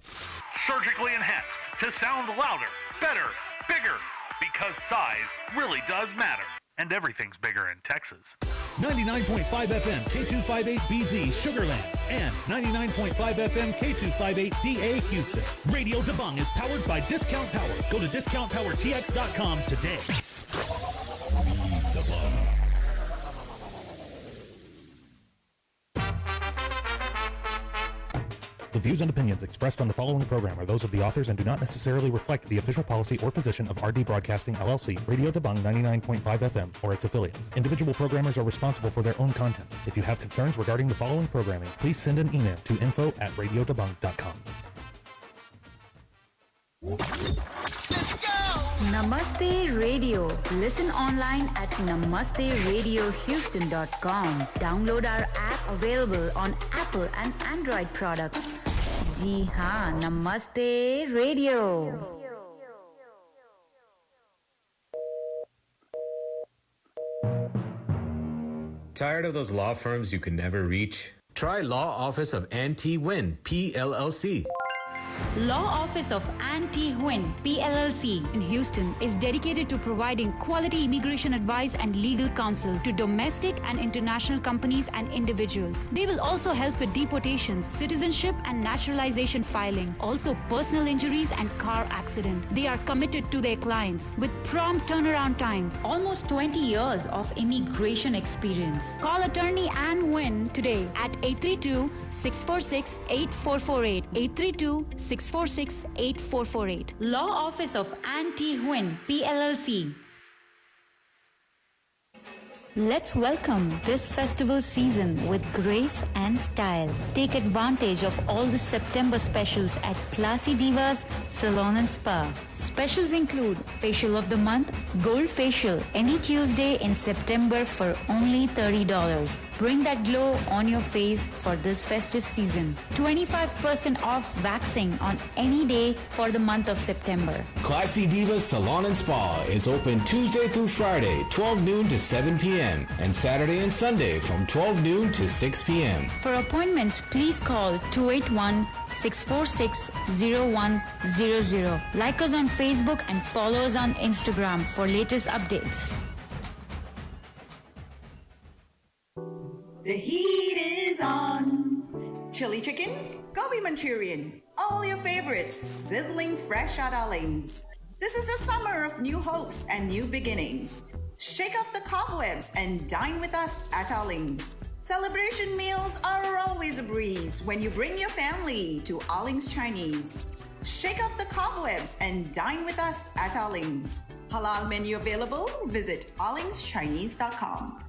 Surgically enhanced to sound louder, better, bigger, because size really does matter. And everything's bigger in Texas. 99.5 FM K258BZ Sugarland and 99.5 FM K258DA Houston. Radio Dabang is powered by Discount Power. Go to discountpowertx.com today. The views and opinions expressed on the following program are those of the authors and do not necessarily reflect the official policy or position of RD Broadcasting LLC, Radio Dabang 99.5 FM, or its affiliates. Individual programmers are responsible for their own content. If you have concerns regarding the following programming, please send an email to info@radiodabang.com. Namaste Radio. Listen online at namasteradiohouston.com. Download our app, available on Apple and Android products. जी हाँ, Namaste Radio. Tired of those law firms you could never reach? Try Law Office of N.T. Wynn, PLLC. Law Office of Ann T. Huynh, PLLC in Houston is dedicated to providing quality immigration advice and legal counsel to domestic and international companies and individuals. They will also help with deportations, citizenship and naturalization filings, also personal injuries and car accident. They are committed to their clients with prompt turnaround time, almost 20 years of immigration experience. Call attorney Ann Huynh today at 832-646-8448, 832-646-8448. Law Office of Ann T. Huynh, PLLC. Let's welcome this festival season with grace and style. Take advantage of all the September specials at Classy Divas Salon and Spa. Specials include facial of the month, gold facial any Tuesday in September for only $30. Bring that glow on your face for this festive season. 25% off waxing on any day for the month of September. Classy Divas Salon and Spa is open Tuesday through Friday, 12 noon to 7 p.m. and Saturday and Sunday from 12 noon to 6 p.m. For appointments, please call 281-646-0100. Like us on Facebook and follow us on Instagram for latest updates. The heat is on. Chili chicken, gobi Manchurian, all your favorites, sizzling fresh out our lanes. This is the summer of new hopes and new beginnings. Shake off the cobwebs and dine with us at our lanes. Celebration meals are always a breeze when you bring your family to Arling's Chinese. Shake off the cobwebs and dine with us at our lanes. Halal menu available. Visit arlingschinese.com.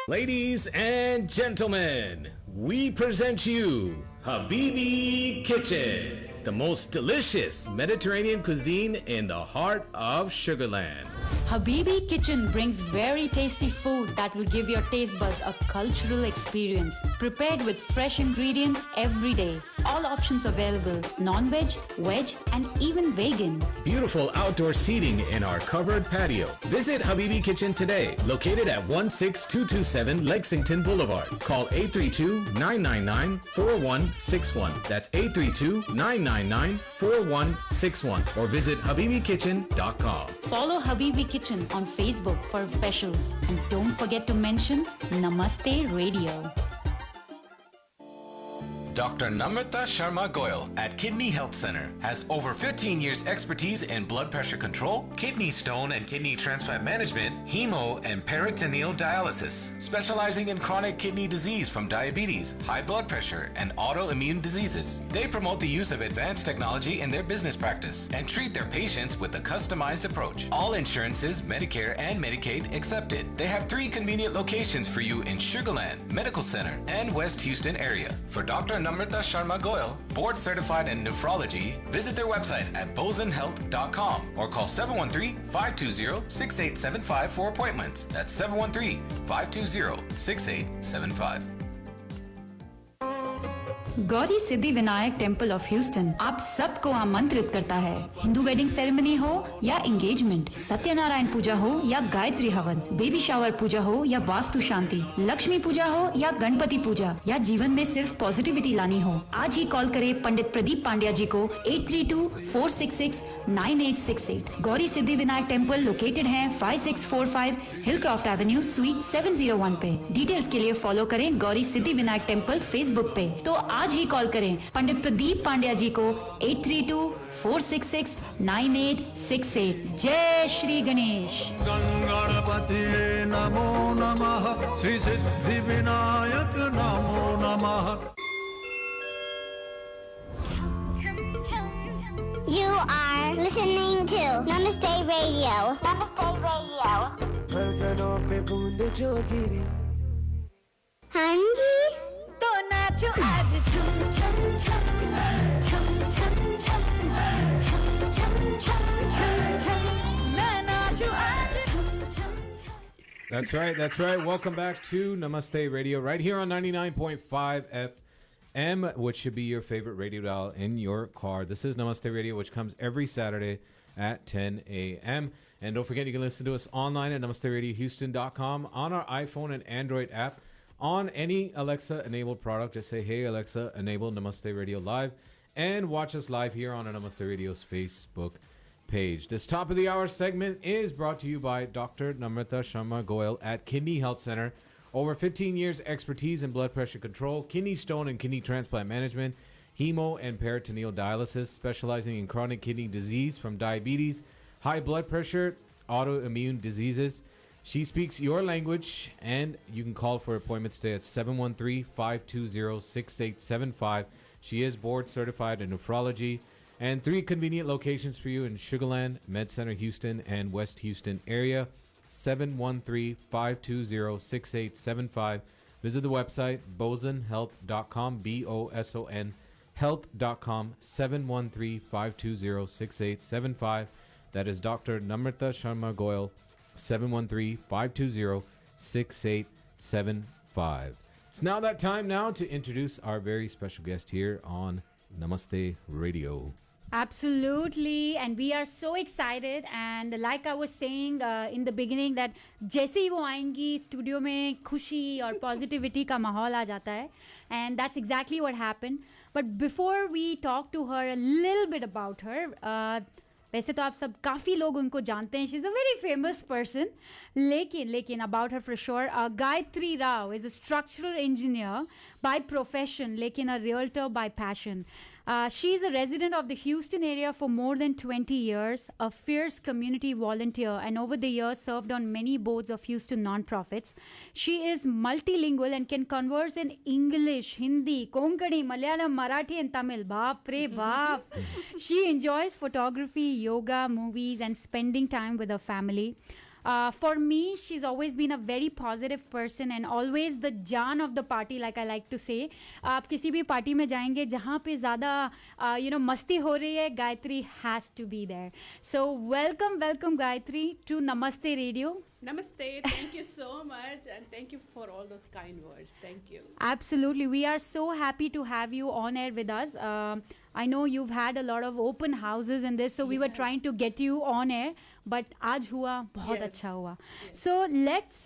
Ladies and gentlemen, we present you Habibi Kitchen, the most delicious Mediterranean cuisine in the heart of Sugarland. Habibi Kitchen brings very tasty food that will give your taste buds a cultural experience. Prepared with fresh ingredients every day. All options available: non-veg, veg, and even vegan. Beautiful outdoor seating in our covered patio. Visit Habibi Kitchen today, located at 16227 Lexington Boulevard. Call 832-999-4161. That's 832-999-4161. Or visit HabibiKitchen.com. Follow Habibi Kitchen on Facebook for specials. And don't forget to mention Namaste Radio. Dr. Namrata Sharma Goyal at Kidney Health Center has over 15 years expertise in blood pressure control, kidney stone and kidney transplant management, hemo and peritoneal dialysis, specializing in chronic kidney disease from diabetes, high blood pressure, and autoimmune diseases. They promote the use of advanced technology in their business practice and treat their patients with a customized approach. All insurances, Medicare and Medicaid accepted. They have 3 convenient locations for you in Sugarland, Medical Center, and West Houston area. For Dr. Namrata Sharma Goyal, board certified in nephrology, visit their website at bozenhealth.com or call 713-520-6875 for appointments. That's 713-520-6875. Gauri Siddhi Vinayak temple of Houston आप सबको आमंत्रित करता है। Hindu wedding ceremony हो या engagement, Satyanarayan पूजा हो या गायत्री हवन, बेबी शावर पूजा हो या वास्तु शांति, लक्ष्मी पूजा हो या गणपति पूजा, या जीवन में सिर्फ पॉजिटिविटी लानी हो, आज ही कॉल करें पंडित प्रदीप पांड्या जी को 832-466-9868। गौरी सिद्धि विनायक टेम्पल लोकेटेड है 5645 हिलक्रॉफ्ट एवेन्यू स्वीट 701 पे। डिटेल्स के लिए फॉलो करें गौरी सिद्धि विनायक टेम्पल फेसबुक पे। तो आज ही कॉल करें पंडित प्रदीप पांड्या जी को 832-466-9868। जय श्री गणेश। गणपति नमो नमः, श्री सिद्धि विनायक नमो नमः। You are listening to Namaste Radio. Namaste Radio. धड़कनों पे बूंद जो गिरी। हाँ जी। तो नाचो आज छम छम छम छम छम छम छम छम छम छम छम मैं नाचो आज छम छम छम। That's right. That's right. Welcome back to Namaste Radio right here on 99.5 FM, which should be your favorite radio dial in your car. This is Namaste Radio, which comes every Saturday at 10 a.m. And don't forget, you can listen to us online at namasteradiohouston.com on our iPhone and Android app. On any Alexa-enabled product, just say, hey, Alexa, enable Namaste Radio Live, and watch us live here on our Namaste Radio's Facebook page. This top of the hour segment is brought to you by Dr. Namrata Sharma Goyal at Kidney Health Center. Over 15 years expertise in blood pressure control, kidney stone and kidney transplant management, hemo and peritoneal dialysis, specializing in chronic kidney disease from diabetes, high blood pressure, autoimmune diseases. She speaks your language, and you can call for appointments today at 713-520-6875. She is board certified in nephrology, and 3 convenient locations for you in Sugar Land, Med Center Houston, and West Houston area. 713-520-6875. Visit the website bosonhealth.com, BOSON health.com, 713-520-6875. That is Dr. Namrata Sharma Goyal, 713-520-6875. It's now that time now to introduce our very special guest here on Namaste Radio. Absolutely, and we are so excited. And like I was saying in the beginning, that जैसे ही वो आएंगी studio में खुशी और positivity का माहौल आ जाता है, and that's exactly what happened. But before we talk to her a little bit about her, वैसे तो आप सब काफ़ी लोग उनको जानते हैं, she is a very famous person, लेकिन about her for sure, Gayatri Rao is a structural engineer by profession, लेकिन a realtor by passion. She is a resident of the Houston area for more than 20 years, a fierce community volunteer, and over the years served on many boards of Houston nonprofits. She is multilingual and can converse in English, Hindi, Konkani, Malayalam, Marathi, and Tamil. Baap re baap. She enjoys photography, yoga, movies, and spending time with her family. For me, she's always been a very positive person and always the jaan of the party, like I like to say. आप किसी भी party में जाएंगे जहाँ पे ज़्यादा मस्ती हो रही है, Gayatri has to be there. So welcome Gayatri to Namaste Radio. Namaste. Thank you so much, and thank you for all those kind words. Thank you. Absolutely. We are so happy to have you on air with us. I know you've had a lot of open houses and this, so we were trying to get you on air, but आज हुआ, बहुत अच्छा हुआ. So let's,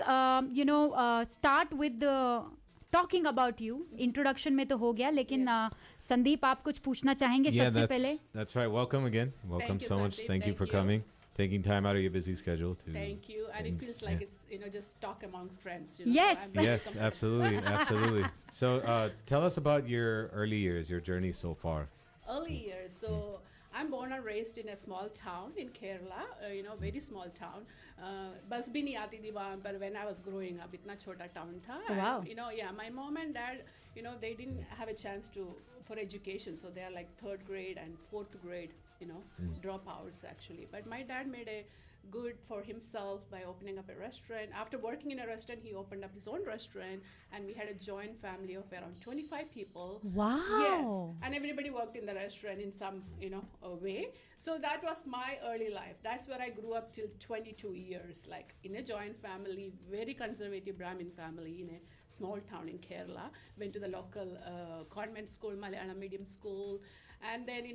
start with the talking about you. Introduction में तो हो गया, लेकिन संदीप आप कुछ पूछना चाहेंगे सबसे पहले? That's right. Welcome again. Welcome so much. Thank you for coming. Taking time out of your busy schedule to. Thank you, and it feels like it's just talk amongst friends. Yes. So yes, absolutely. So tell us about your early years, your journey so far. Early years. So I'm born and raised in a small town in Kerala. Very small town. बस भी नहीं आती थी वहाँ पर when I was growing up. इतना छोटा town था. Wow. And, my mom and dad, they didn't have a chance for education. So they are like 3rd grade and 4th grade. Dropouts actually. But my dad made a good for himself by opening up a restaurant. After working in a restaurant, he opened up his own restaurant, and we had a joint family of around 25 people. Wow. Yes. And everybody worked in the restaurant in some, way. So that was my early life. That's where I grew up till 22 years, like in a joint family, very conservative Brahmin family in a small town in Kerala. Went to the local convent school, Malayalam medium school. And then,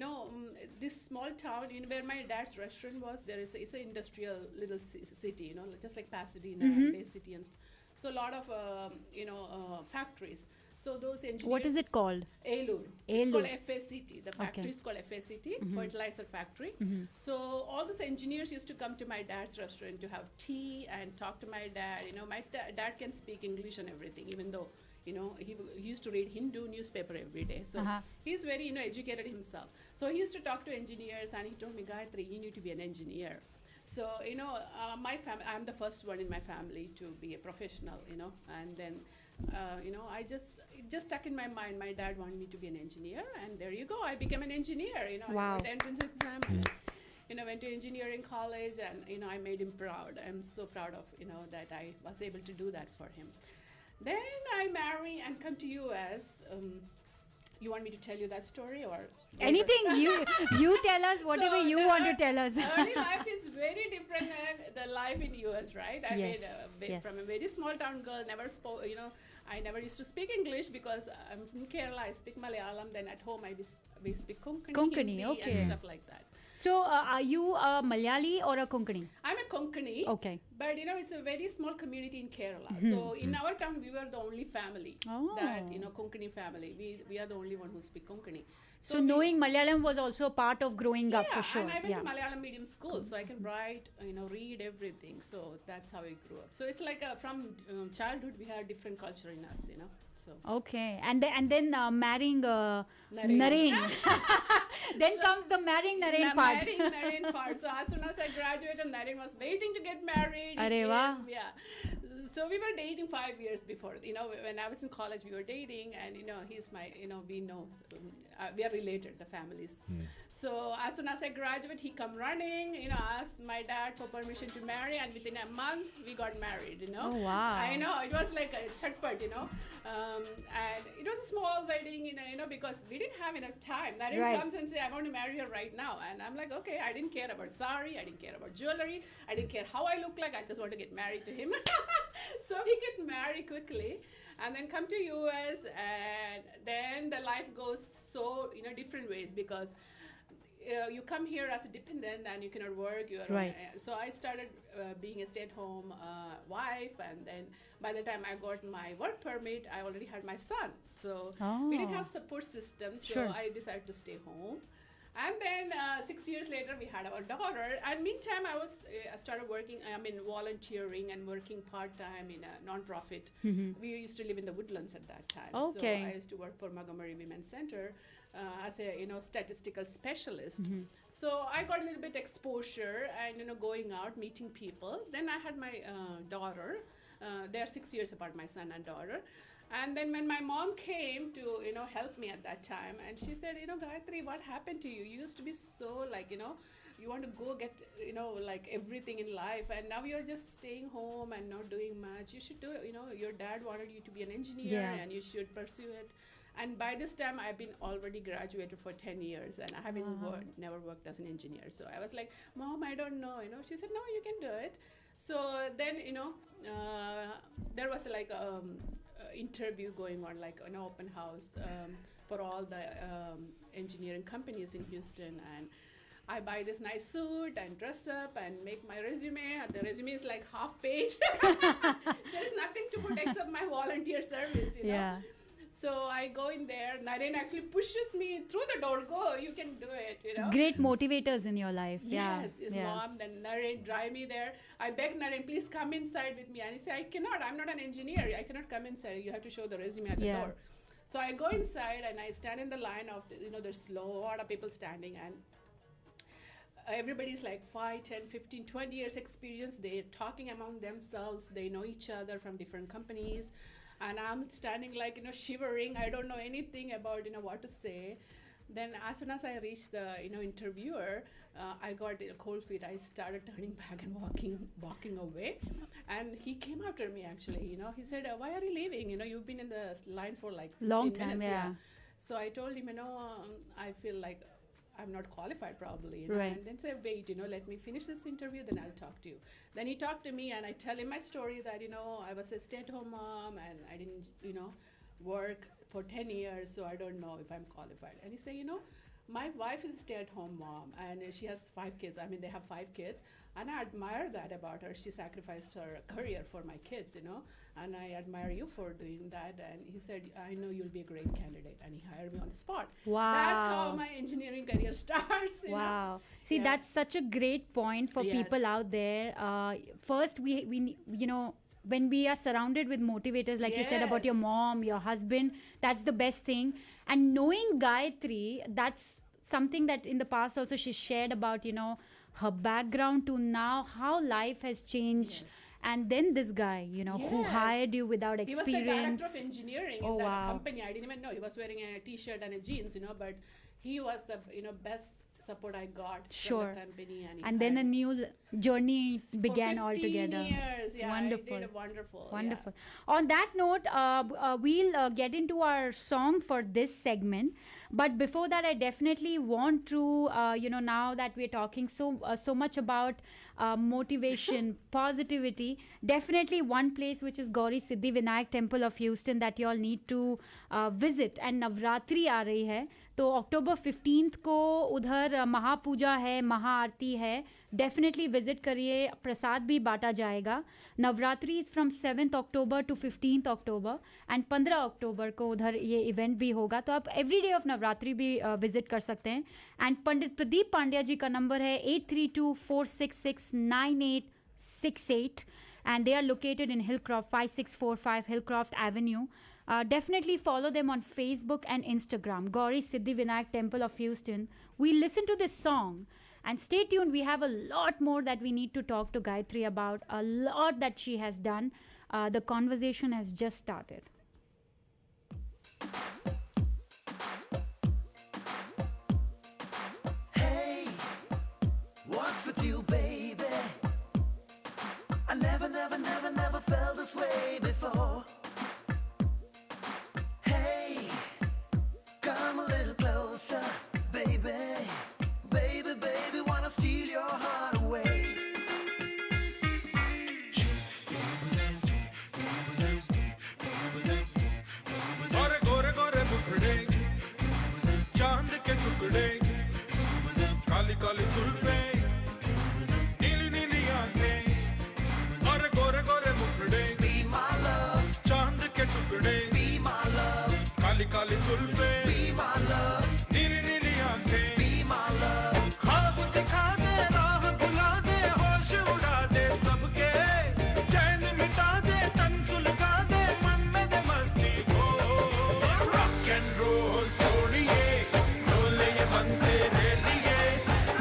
this small town where my dad's restaurant was, it's an industrial little city, just like Pasadena, Bay City. And so a lot of, factories. So those engineers... What is it called? Elur. It's called FACT. The factory is called FACT, fertilizer factory. So all those engineers used to come to my dad's restaurant to have tea and talk to my dad. My dad can speak English and everything, even though... he used to read Hindu newspaper every day. So he's very, educated himself. So he used to talk to engineers, and he told me, Gayatri, you need to be an engineer. So, my family, I'm the first one in my family to be a professional, and then, it just stuck in my mind. My dad wanted me to be an engineer, and there you go. I became an engineer, Wow. I wrote the entrance exam. And, went to engineering college, and, I made him proud. I'm so proud of, that I was able to do that for him. Then I marry and come to US. You want me to tell you that story or anything? You tell us whatever you want to tell us. Early life is very different than the life in US, right? I mean, from a very small town girl, never spoke. I never used to speak English because I'm from Kerala. I speak Malayalam. Then at home we speak Konkani, Hindi, okay. and stuff like that. So, are you a Malayali or a Konkani? I'm a Konkani. Okay. But it's a very small community in Kerala. Mhm. So in our town, we were the only family that Konkani family. We are the only one who speak Konkani. So knowing Malayalam was also a part of growing up Yeah, for sure. and I went to Malayalam medium school, so I can write, read everything. So that's how I grew up. So it's like from childhood, we had different culture in us, So. Okay, and then marrying Naren. Naren. Then comes the marrying Naren part. Marrying Naren part. So as soon as I graduated, Naren was waiting to get married. He Arey wah. came, Yeah. So we were dating 5 years before. When I was in college, we were dating, and he's my, we know, we are related, the families. So as soon as I graduated, he come running, asked my dad for permission to marry, and within a month we got married. Oh, wow. I know, it was like a chatpat, and it was a small wedding, because we didn't have enough time. Naren Right. comes and say, I want to marry her right now, and I'm like, okay. I didn't care about sari, I didn't care about jewelry, I didn't care how I look like. I just want to get married to him. So we get married quickly, and then come to US, and then the life goes so different ways, because you come here as a dependent and you cannot work. Right. So I started being a stay-at-home wife, and then by the time I got my work permit, I already had my son. So we didn't have support systems, so Sure. I decided to stay home. And then 6 years later, we had our daughter. And meantime, I started working, volunteering and working part-time in a non-profit. Mhm. We used to live in the Woodlands at that time. Okay. So I used to work for Montgomery Women's Center as a, statistical specialist. Mhm. So I got a little bit exposure and, going out, meeting people. Then I had my daughter. They're 6 years apart, my son and daughter. And then when my mom came to, help me at that time, and she said, Gayatri, what happened to you? You used to be so you want to go get, like everything in life, and now you're just staying home and not doing much. You should do it. Your dad wanted you to be an engineer, Yeah. and you should pursue it. And by this time, I've been already graduated for 10 years, and I haven't never worked as an engineer. So I was like, Mom, I don't know. She said, no, you can do it. So then, there was like interview going on, like an open house for all the engineering companies in Houston, and I buy this nice suit and dress up and make my resume. The resume is like half page. There is nothing to put except my volunteer service, Yeah. So I go in there. Naren actually pushes me through the door. Go, you can do it. Great motivators in your life. Yes, Yeah. his yeah. mom, then Naren drive me there. I beg Naren, please come inside with me. And he said, I cannot. I'm not an engineer. I cannot come inside. You have to show the resume at the Yeah. door. So I go inside and I stand in the line of, there's a lot of people standing, and everybody's like 5, 10, 15, 20 years experience. They're talking among themselves. They know each other from different companies. And I'm standing like, shivering. I don't know anything about, what to say. Then as soon as I reached the, interviewer, I got cold feet. I started turning back and walking away. And he came after me, actually, He said, why are you leaving? You've been in the line for like 15 Long time, minutes. yeah. So I told him, I feel like I'm not qualified probably. Right. And then say, wait, let me finish this interview, then I'll talk to you. Then he talked to me, and I tell him my story that, I was a stay-at-home mom, and I didn't, work for 10 years, so I don't know if I'm qualified. And he said, my wife is a stay-at-home mom, and she has 5 kids. I mean, they have 5 kids, and I admire that about her. She sacrificed her career for my kids, and I admire you for doing that. And he said, I know you'll be a great candidate, and he hired me on the spot. Wow. That's how my engineering career starts. Wow. See, Yeah. that's such a great point for Yes. people out there. First, we when we are surrounded with motivators, like you said about your Yes. mom, your husband, that's the best thing. And knowing Gayatri, that's something that in the past also she shared about, her background to now, how life has changed. And then this guy, who Yes. hired you without He was the experience. director of engineering Oh, in that wow. company. I didn't even know. He was wearing a t-shirt and a jeans, but he was the, best support I got Sure. from the company. And then a new journey began for 15 altogether. years. Yeah, Wonderful. I did wonderful. Wonderful. On that note, we'll get into our song for this segment. But before that, I definitely want to, now that we're talking so much about motivation, positivity, definitely one place which is Gauri Siddhi Vinayak Temple of Houston that you all need to visit. And Navratri aa rahi hai. तो अक्टूबर 15 को उधर महापूजा है, महाआरती है, definitely visit करिए, प्रसाद भी बांटा जाएगा. Navratri is from 7th October to 15th October and 15 अक्टूबर को उधर ये इवेंट भी होगा. तो आप एवरी डे ऑफ नवरात्रि भी विजिट कर सकते हैं. एंड पंडित प्रदीप पांड्या जी का नंबर है 8324669868 and they are located in Hillcroft, 5645 Hillcroft Avenue. Definitely follow them on Facebook and Instagram, Gauri Siddhivinayak Temple of Houston. We listen to this song and stay tuned. We have a lot more that we need to talk to Gayatri about, a lot that she has done. The conversation has just started. Hey, what's with you, baby? I never felt this way before. Hey, come a little closer, baby. Baby, wanna steal your heart away. गोरे गोरे गोरे मुखड़े चांद के टुकड़े काली काली जुल्फें नीली नीली आंखें गोरे गोरे गोरे मुखड़े Be my love, चांद के टुकड़े be my love, Kali Kali जुल्फें be my love, नीली नीली आंखें be my love. ख्वाब दिखा दे राह भुला दे होश उड़ा दे सबके चैन मिटा दे तन सुलगा दे मन में दे मस्ती को रॉक एंड रोल सोनिए डोले ये मन तेरे लिए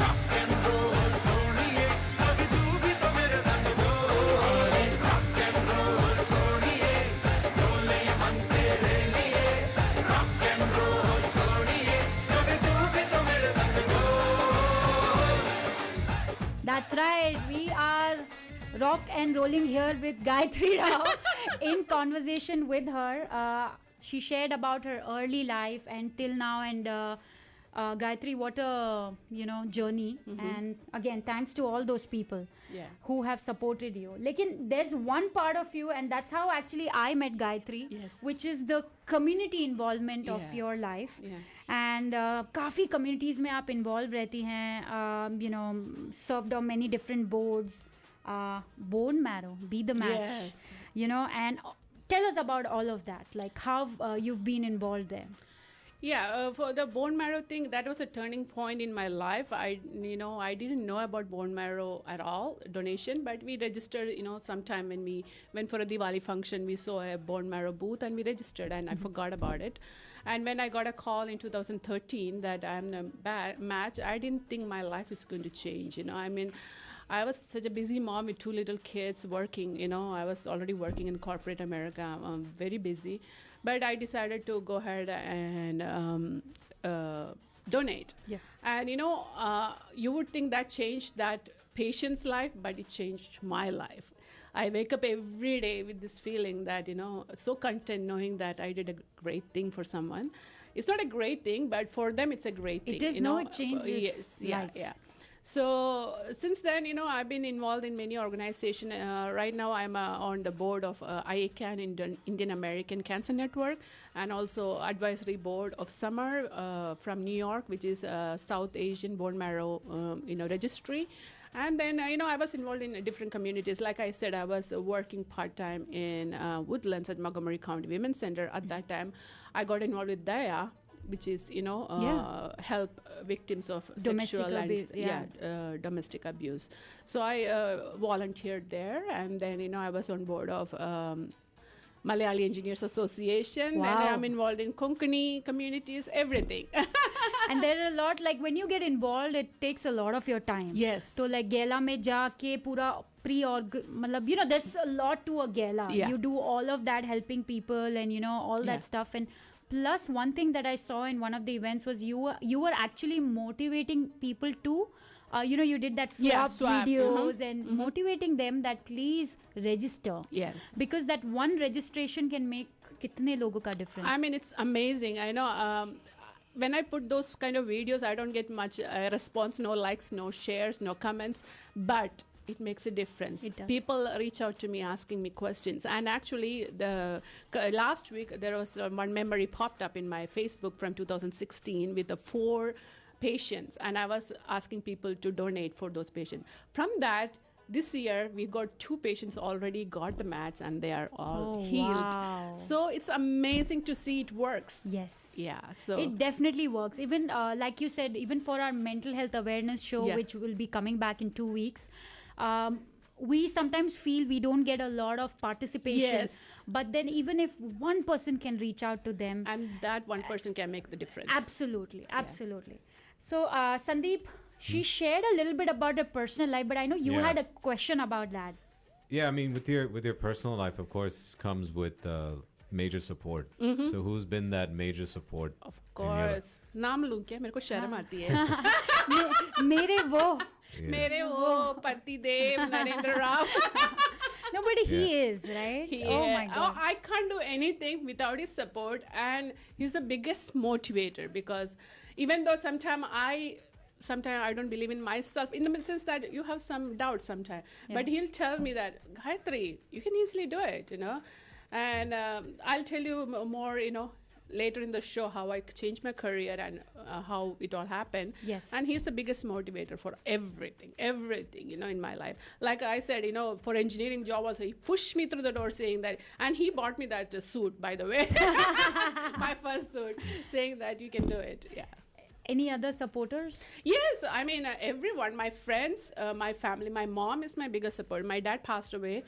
रॉक एंड रोल सोनिए अभी तू भी तो मेरे संग डोले रॉक एंड रोल सोनिए डोले ये मन तेरे लिए रॉक एंड रोल सोनिए अभी तू भी तो मेरे संग डोले. That's right. We are rock and rolling here with Gayatri Rao in conversation with her. She shared about her early life and till now, and Gayatri, what a journey. And again, thanks to all those people Yeah. who have supported you. Lekin there's one part of you, and that's how actually I met Gayatri, Yes. which is the community involvement of Yeah. your life. Yeah. And काफ़ी communities में आप involved रहती हैं, served on many different boards, bone marrow, be the match, Yes. and tell us about all of that, like how you've been involved there. Yeah, for the bone marrow thing, that was a turning point in my life. I didn't know about bone marrow at all, donation, but we registered, sometime when we went for a Diwali function, we saw a bone marrow booth and we registered, and I forgot about it. And when I got a call in 2013 that I'm a match, I didn't think my life is going to change, I was such a busy mom with 2 little kids working, I was already working in corporate America. I'm very busy. But I decided to go ahead and donate. Yeah. And, you would think that changed that patient's life, but it changed my life. I wake up every day with this feeling that, so content knowing that I did a great thing for someone. It's not a great thing, but for them it's a great thing. It is, it changes Yes, yeah, lives. yeah. So since then, I've been involved in many organizations. Right now, I'm on the board of IACAN, Indian American Cancer Network, and also advisory board of Summer from New York, which is South Asian Bone Marrow, registry. And then, I was involved in different communities. Like I said, I was working part-time in Woodlands at Montgomery County Women's Center. At that time, I got involved with DAYA, which is, help victims of Domestic sexual abuse, and domestic abuse. So I volunteered there, and then, I was on board of Malayali Engineers Association. Wow. And I'm involved in Konkani communities, everything. And there are a lot, like when you get involved, it takes a lot of your time. Yes. So like gala mein jaake pura there's a lot to a gala. Yeah. You do all of that, helping people and all that stuff. And plus one thing that I saw in one of the events was you were actually motivating people to you did that swap videos and motivating them that please register. Yes. Because that one registration can make kitne logo ka difference. I mean, it's amazing. I know when I put those kind of videos, I don't get much response, no likes, no shares, no comments. But it makes a difference. It does. People reach out to me asking me questions. And actually, last week, there was one memory popped up in my Facebook from 2016 with the 4 patients. And I was asking people to donate for those patients. From that, this year, we got 2 patients already got the match and they are all healed. Wow. So it's amazing to see it works. Yes. Yeah. So It definitely works. Even like you said, even for our mental health awareness show, Yeah. which will be coming back in 2 weeks, we sometimes feel we don't get a lot of participation. Yes. But then even if one person can reach out to them, and that one person can make the difference. absolutely, absolutely. So Sandeep, she shared a little bit about her personal life, but I know you Yeah. had a question about that. Yeah, I mean, with your personal life, of course, comes with major support. Mhm. So who's been that major support? Of course. नाम लूं क्या? मेरे को शर्म आती है. मेरे वो मेरे वो पतिदेव Narendra Rao. No, but he is, right? Oh my God. I can't do anything without his support, and he's the biggest motivator because even though sometimes I don't believe in myself in the sense that you have some doubts sometimes, but he'll tell me that, Gayatri, you can easily do it, and I'll tell you more, later in the show how I changed my career and how it all happened. Yes. And he's the biggest motivator for everything, in my life. Like I said, for engineering job also, he pushed me through the door saying that, and he bought me that suit, by the way, my first suit, saying that you can do it. Yeah. Any other supporters? Yes, I mean, everyone, my friends, my family, my mom is my biggest support. My dad passed away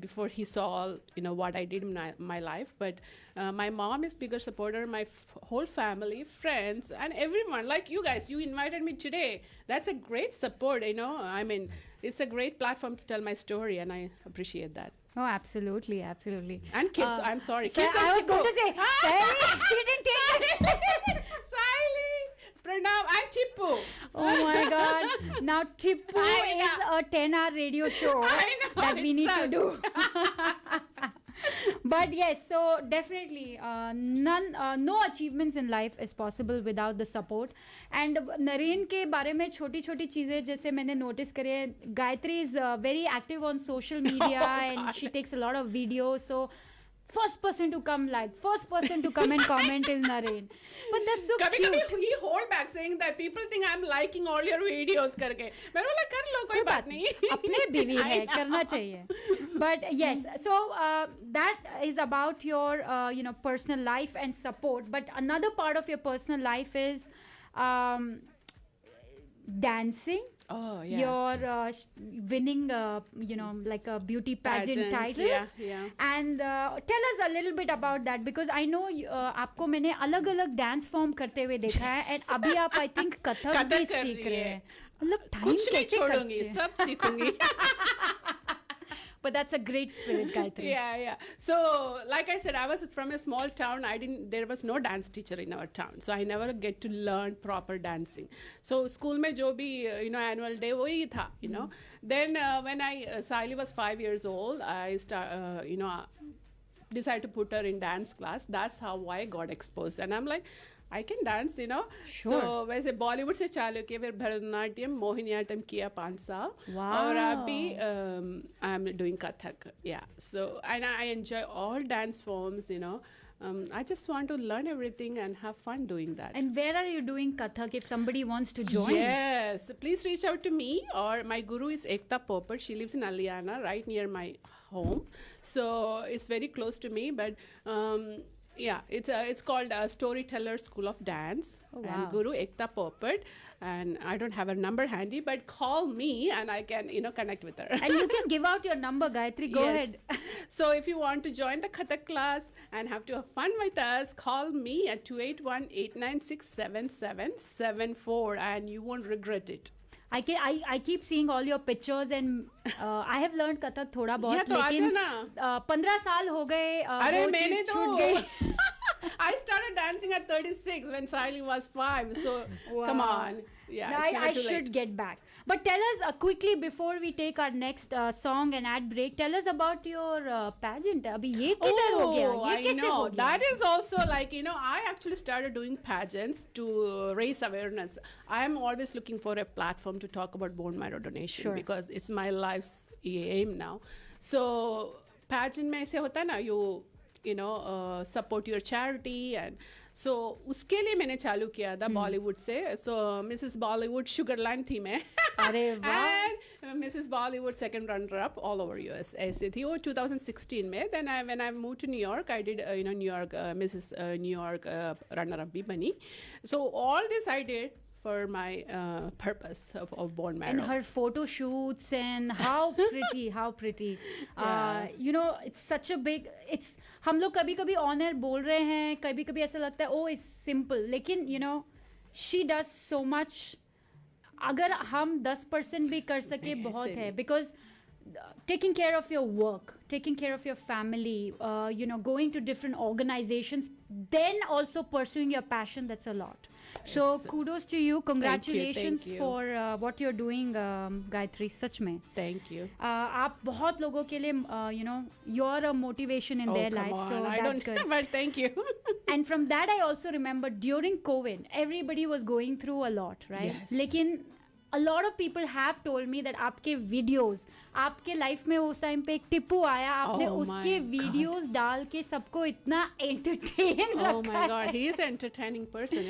before he saw all, what I did in my life. But my mom is bigger supporter, my whole family, friends, and everyone. Like you guys, you invited me today. That's a great support, I mean, it's a great platform to tell my story, and I appreciate that. Oh, absolutely, absolutely. And kids, I'm sorry. So Kids I have was to going go. to say, she didn't take it. Siley, Pranam, I'm Tippu. Oh my God. Now Tippu is a 10-hour radio show that we need to do. But yes, so definitely no achievements in life is possible without the support. And Naren के बारे में छोटी-छोटी चीजें जैसे मैंने notice करी है, Gayatri is very active on social media and she takes a lot of videos. So first person to come and comment is Naren. But that's so cute. कभी-कभी he hold back saying that people think I'm liking all your videos करके. मैं बोला कर लो कोई बात नहीं. अपने बीवी है करना चाहिए. But yes, so that is about your personal life and support. But another part of your personal life is dancing. Oh yeah. You're winning, like a beauty pageant titles. Yeah. And tell us a little bit about that because I know आपको मैंने अलग-अलग dance form करते हुए देखा है and अभी आप I think Kathak भी सीख रहे हैं. मतलब time कुछ नहीं कैसे छोड़ूंगी, करते हैं? सब सीखूंगी. But that's a great spirit, Gayatri. Yeah. So, like I said, I was from a small town. There was no dance teacher in our town. So, I never get to learn proper dancing. So, school mein jo bhi, annual day, wohi tha, Then, when Siley was 5 years old, I decided to put her in dance class. That's how I got exposed. And I'm like, I can dance, Sure. So, वैसे बॉलीवुड से चालू किया, फिर भरतनाट्यम, मोहिनीअट्टम किया 5 साल. Wow. और अभी I'm doing Kathak. Yeah. So, and I enjoy all dance forms, I just want to learn everything and have fun doing that. And where are you doing Kathak if somebody wants to join? Yes. Please reach out to me, or my guru is Ekta Popat. She lives in Aliana, right near my home. So, it's very close to me, but... yeah, it's called Storyteller School of Dance. Oh, wow. And Guru Ekta Popat. And I don't have a number handy, but call me and I can, connect with her. And you can give out your number, Gayatri. Go ahead. So if you want to join the Kathak class and have to have fun with us, call me at 281-896-7774 and you won't regret it. I keep seeing all your pictures and I have learned Kathak थोड़ा बहुत तो लेकिन 15 साल हो गए अरे वो मैंने चीज़ तो छूट गई I started dancing at 36 when Siley was 5. So come on. Yeah, No, it's never I too should late. get back. But tell us quickly before we take our next song and ad break. Tell us about your pageant. अभी ये किधर हो गया? ये I कैसे know. हो गया? That is also like, I actually started doing pageants to raise awareness. I am always looking for a platform to talk about bone marrow donation Sure. because it's my life's aim now. So pageant में ऐसे होता है ना, support your charity and so उसके लिए मैंने चालू किया था बॉलीवुड से. So Mrs. Bollywood Sugarland थी मैं. अरे वाह. And Mrs. Bollywood second runner up all over US ऐसे थी वो 2016 में. Then when I moved to New York, I did New York Mrs. New York runner up भी बनी. So all this I did for my purpose of bone marrow. And her photo shoots and how pretty, how pretty. Yeah. It's such a big. हम लोग कभी-कभी on air बोल रहे हैं, कभी-कभी ऐसा लगता है oh it's simple. लेकिन she does so much. अगर हम 10% भी कर सके बहुत है because taking care of your work, taking care of your family, going to different organizations, then also pursuing your passion, that's a lot. So kudos to you. Congratulations thank you. for what you're doing, Gayatri. सच में. Thank you. आप बहुत लोगों के लिए, you're a motivation in their life. So I that's don't, good. but thank you. And from that, I also remember during COVID, everybody was going through a lot, right? Yes. लेकिन a lot of people have told me that आपके videos, आपके life में उस time पे एक टिप्पू आया, आपने उसके videos डाल के सबको इतना entertain रखा Oh my God, he is an entertaining person,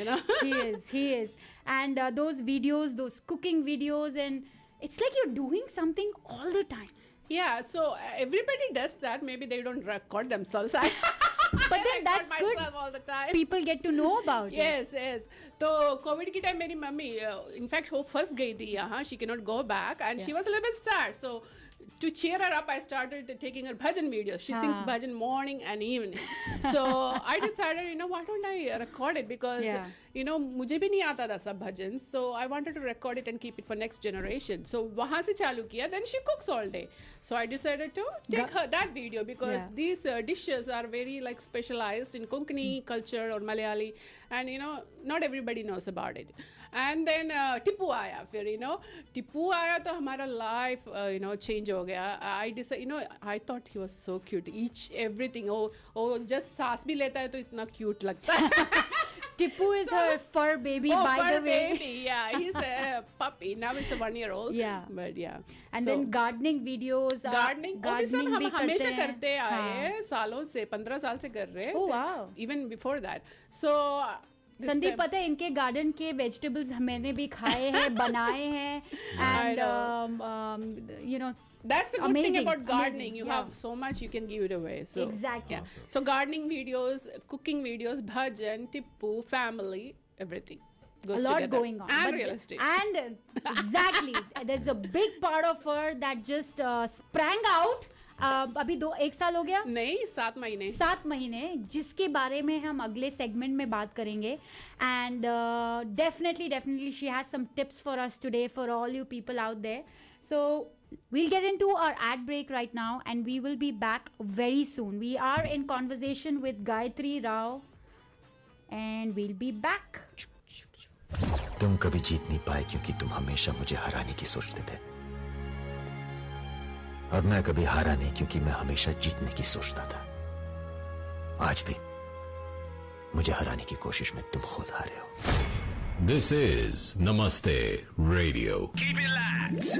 He is. And those videos, those cooking videos, and it's like you're doing something all the time. Yeah, so everybody does that. Maybe they don't record themselves. But then that's good. All the time. People get to know about it. Yes. तो Covid के time मेरी mummy in fact वो फंस गई थी यहाँ. She cannot go back and she was a little bit sad. So to cheer her up, I started taking her bhajan videos. She sings bhajan morning and evening. So I decided, why don't I record it? Because, मुझे भी नहीं आता था सब bhajans. So I wanted to record it and keep it for next generation. So वहाँ से चालू किया. Then she cooks all day. So I decided to take that video because these dishes are very specialized in Konkani culture or Malayali. And, not everybody knows about it. And then Tipu आया फिर, Tipu आया तो हमारा life, change हो गया. I decided, I thought he was so cute. Everything. Just सांस भी लेता है तो इतना cute लगता है. Tipu is her fur baby, by the way. Baby, yeah. He's a puppy. Now he's a 1-year-old. Yeah. But yeah. And then gardening videos. Gardening भी सब हम हमेशा हैं. करते आए हैं सालों से 15 साल से कर रहे हैं. Oh wow. Even before that. So Sandeep पता है इनके गार्डन के वेजिटेबल्स मैंने भी खाए हैं बनाए हैं and that's the good amazing, thing about gardening. amazing, You have so much you can give it away. So exactly. Yeah. So gardening videos, cooking videos, bhajan, tippu, family, everything goes a lot together. going on. And But real estate. And exactly, there's a big part of her that just sprang out. अभी 1 साल हो गया नहीं 7 महीने 7 महीने जिसके बारे में हम अगले सेगमेंट में बात करेंगे and definitely she has some tips for us today for all you people out there. So we'll get into our ad break right now and we will be back very soon. We are in conversation with Gayatri Rao and we'll be back. तुम कभी जीत नहीं पाए क्योंकि तुम हमेशा मुझे हराने की सोचते थे और मैं कभी हारा नहीं क्योंकि मैं हमेशा जीतने की सोचता था. आज भी मुझे हराने की कोशिश में तुम खुद हारे हो. This is Namaste Radio. Keep it locked.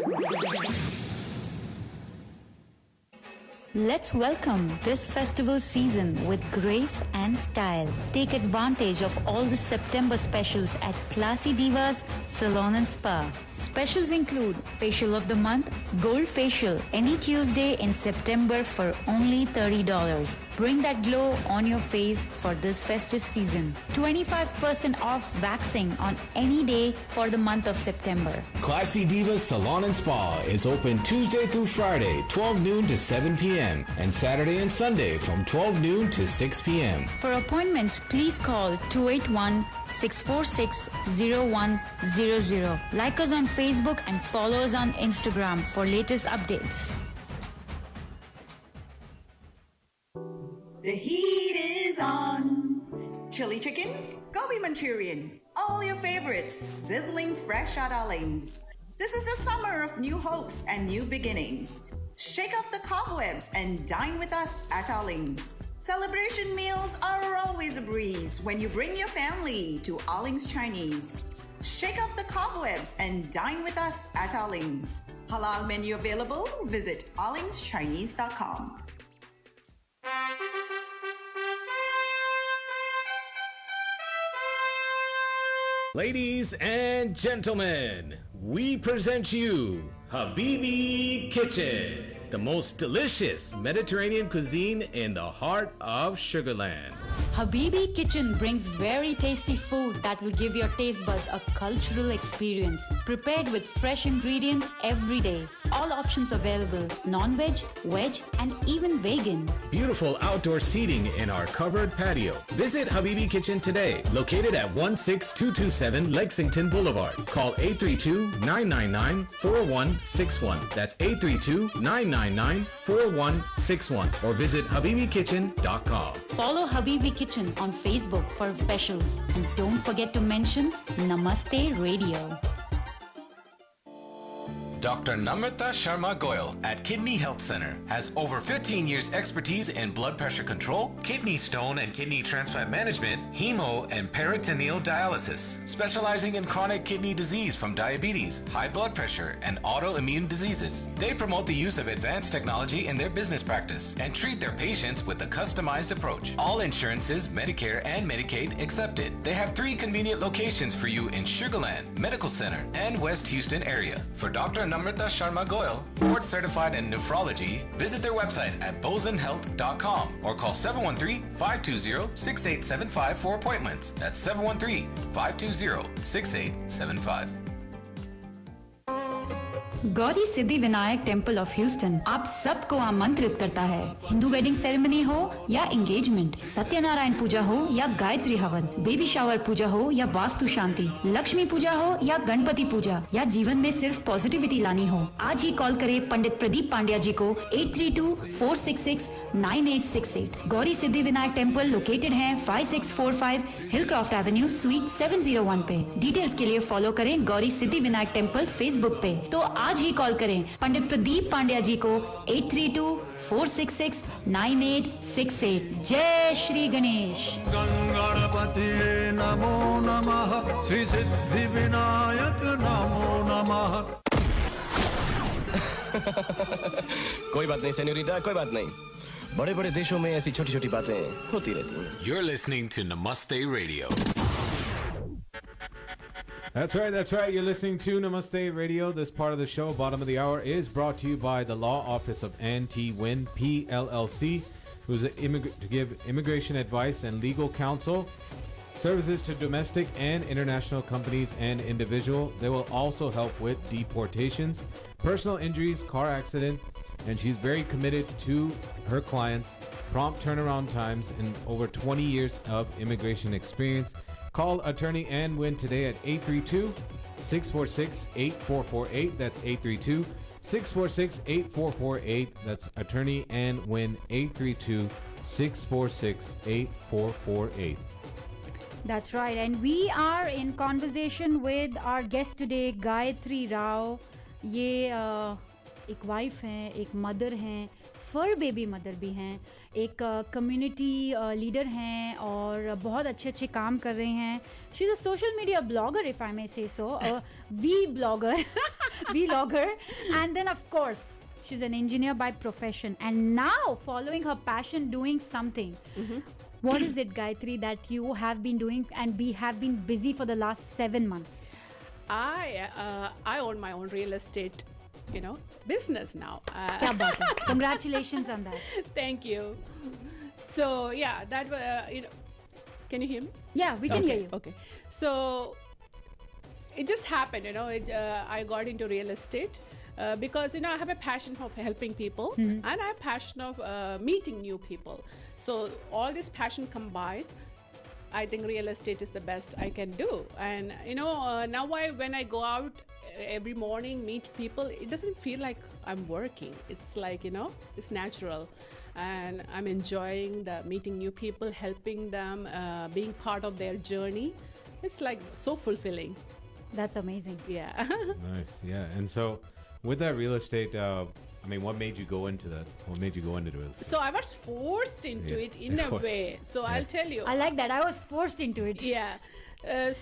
Let's welcome this festival season with grace and style. Take advantage of all the September specials at Classy Divas Salon and Spa. Specials include facial of the month, gold facial any Tuesday in September for only $30. Bring that glow on your face for this festive season. 25% off waxing on any day for the month of September. Classy Divas Salon and Spa is open Tuesday through Friday, 12 noon to 7 p.m. and Saturday and Sunday from 12 noon to 6 p.m. For appointments, please call 281-646-0100. Like us on Facebook and follow us on Instagram for latest updates. The heat is on. chili chicken, gobi Manchurian, all your favorites, sizzling fresh out our lanes. This is the summer of new hopes and new beginnings. Shake off the cobwebs and dine with us at our lanes. Celebration meals are always a breeze when you bring your family to Arling's Chinese. Shake off the cobwebs and dine with us at Arling's. Halal menu available. Visit arlingschinese.com. Ladies and gentlemen, we present you Habibi Kitchen, the most delicious Mediterranean cuisine in the heart of Sugarland. Habibi Kitchen brings very tasty food that will give your taste buds a cultural experience. Prepared with fresh ingredients every day. All options available: non-veg, veg, and even vegan. Beautiful outdoor seating in our covered patio. Visit Habibi Kitchen today, located at 16227 Lexington Boulevard. Call 832-999-4161. That's 832-999-4161. Or visit habibikitchen.com. Follow Habibi Kitchen on Facebook for specials. And don't forget to mention Namaste Radio. Dr. Namrata Sharma Goyal at Kidney Health Center has over 15 years expertise in blood pressure control, kidney stone and kidney transplant management, hemo and peritoneal dialysis, specializing in chronic kidney disease from diabetes, high blood pressure, and autoimmune diseases. They promote the use of advanced technology in their business practice and treat their patients with a customized approach. All insurances, Medicare and Medicaid accepted. They have 3 convenient locations for you in Sugarland, Medical Center, and West Houston area. For Dr. Namrata Sharma Goyal, board certified in nephrology, visit their website at bozenhealth.com or call 713-520-6875 for appointments. That's 713-520-6875. Gauri Siddhi Vinayak temple of Houston आप सबको आमंत्रित करता है। Hindu wedding ceremony हो या engagement, Satyanarayan पूजा हो या गायत्री हवन, बेबी शावर पूजा हो या वास्तु शांति, लक्ष्मी पूजा हो या गणपति पूजा, या जीवन में सिर्फ पॉजिटिविटी लानी हो, आज ही कॉल करें पंडित प्रदीप पांड्या जी को 832-466-9868। गौरी सिद्धि विनायक टेम्पल लोकेटेड है 5645 हिलक्रॉफ्ट एवेन्यू स्वीट 701 पे। डिटेल्स के लिए फॉलो करें गौरी सिद्धि विनायक टेम्पल फेसबुक पे। तो आज ही कॉल करें पंडित प्रदीप पांड्या जी को 832-466-9868। जय श्री गणेश। गणपति नमो नमः, श्री सिद्धि विनायक नमो नमः। कोई बात नहीं सेन्योरिटा, कोई बात नहीं। बड़े बड़े देशों में ऐसी छोटी छोटी बातें होती रहती हैं। You're listening to Namaste Radio. That's right. You're listening to Namaste Radio. This part of the show, bottom of the hour, is brought to you by the Law Office of Ann T. Wynn, PLLC, who's to give immigration advice and legal counsel, services to domestic and international companies and individual. They will also help with deportations, personal injuries, car accident, and she's very committed to her clients, prompt turnaround times, and over 20 years of immigration experience. Call attorney Ann Wynn today at 832-646-8448. That's 832-646-8448. That's attorney Ann Wynn, 832-646-8448. That's right. And we are in conversation with our guest today, Gayatri Rao. ये एक wife हैं, एक mother हैं, फर baby mother भी हैं, एक community leader हैं और बहुत अच्छे अच्छे काम कर रहे हैं. She is a social media blogger, if I may say so, vlogger, and then of course she's an engineer by profession and now following her passion doing something. What is it, Gayatri, that you have been doing and we have been busy for the last 7 months? I own my own real estate, business now. Kya baat hai. Congratulations on that. Thank you. So yeah, that can you hear me? Yeah, we can hear you. Okay. So it just happened, I got into real estate because I have a passion of helping people and I have a passion of meeting new people. So all this passion combined, I think real estate is the best I can do. And now when I go out every morning meet people, it doesn't feel like I'm working. It's like, it's natural. And I'm enjoying the meeting new people, helping them, being part of their journey. It's like so fulfilling. That's amazing. Yeah. Nice. Yeah. And so with that real estate, what made you go into that? What made you go into real estate? So I was forced into it in a way. So I'll tell you. I like that. I was forced into it. Yeah. I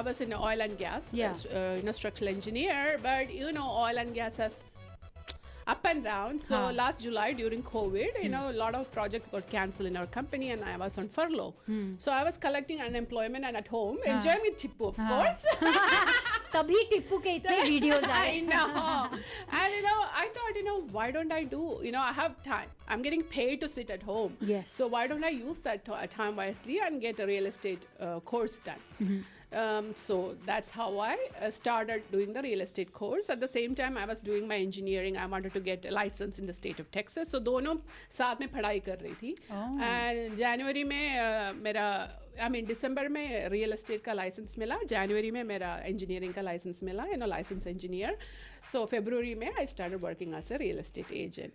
was in oil and gas, structural engineer, but oil and gas has up and down. So last July during COVID, a lot of projects got cancelled in our company and I was on furlough. So I was collecting unemployment and at home, enjoying with Tippu, of course. तभी टिप्पू के इतने videos आए. I know. And I thought, why don't I do, I have time. I'm getting paid to sit at home. Yes. So why don't I use that time wisely and get a real estate course done? So that's how I started doing the real estate course. At the same time, I was doing my engineering. I wanted to get a license in the state of Texas. So दोनों साथ में पढ़ाई कर रही थी. And January में December में real estate का license मिला. January में मेरा engineering का license मिला. Licensed engineer. So February में I started working as a real estate agent.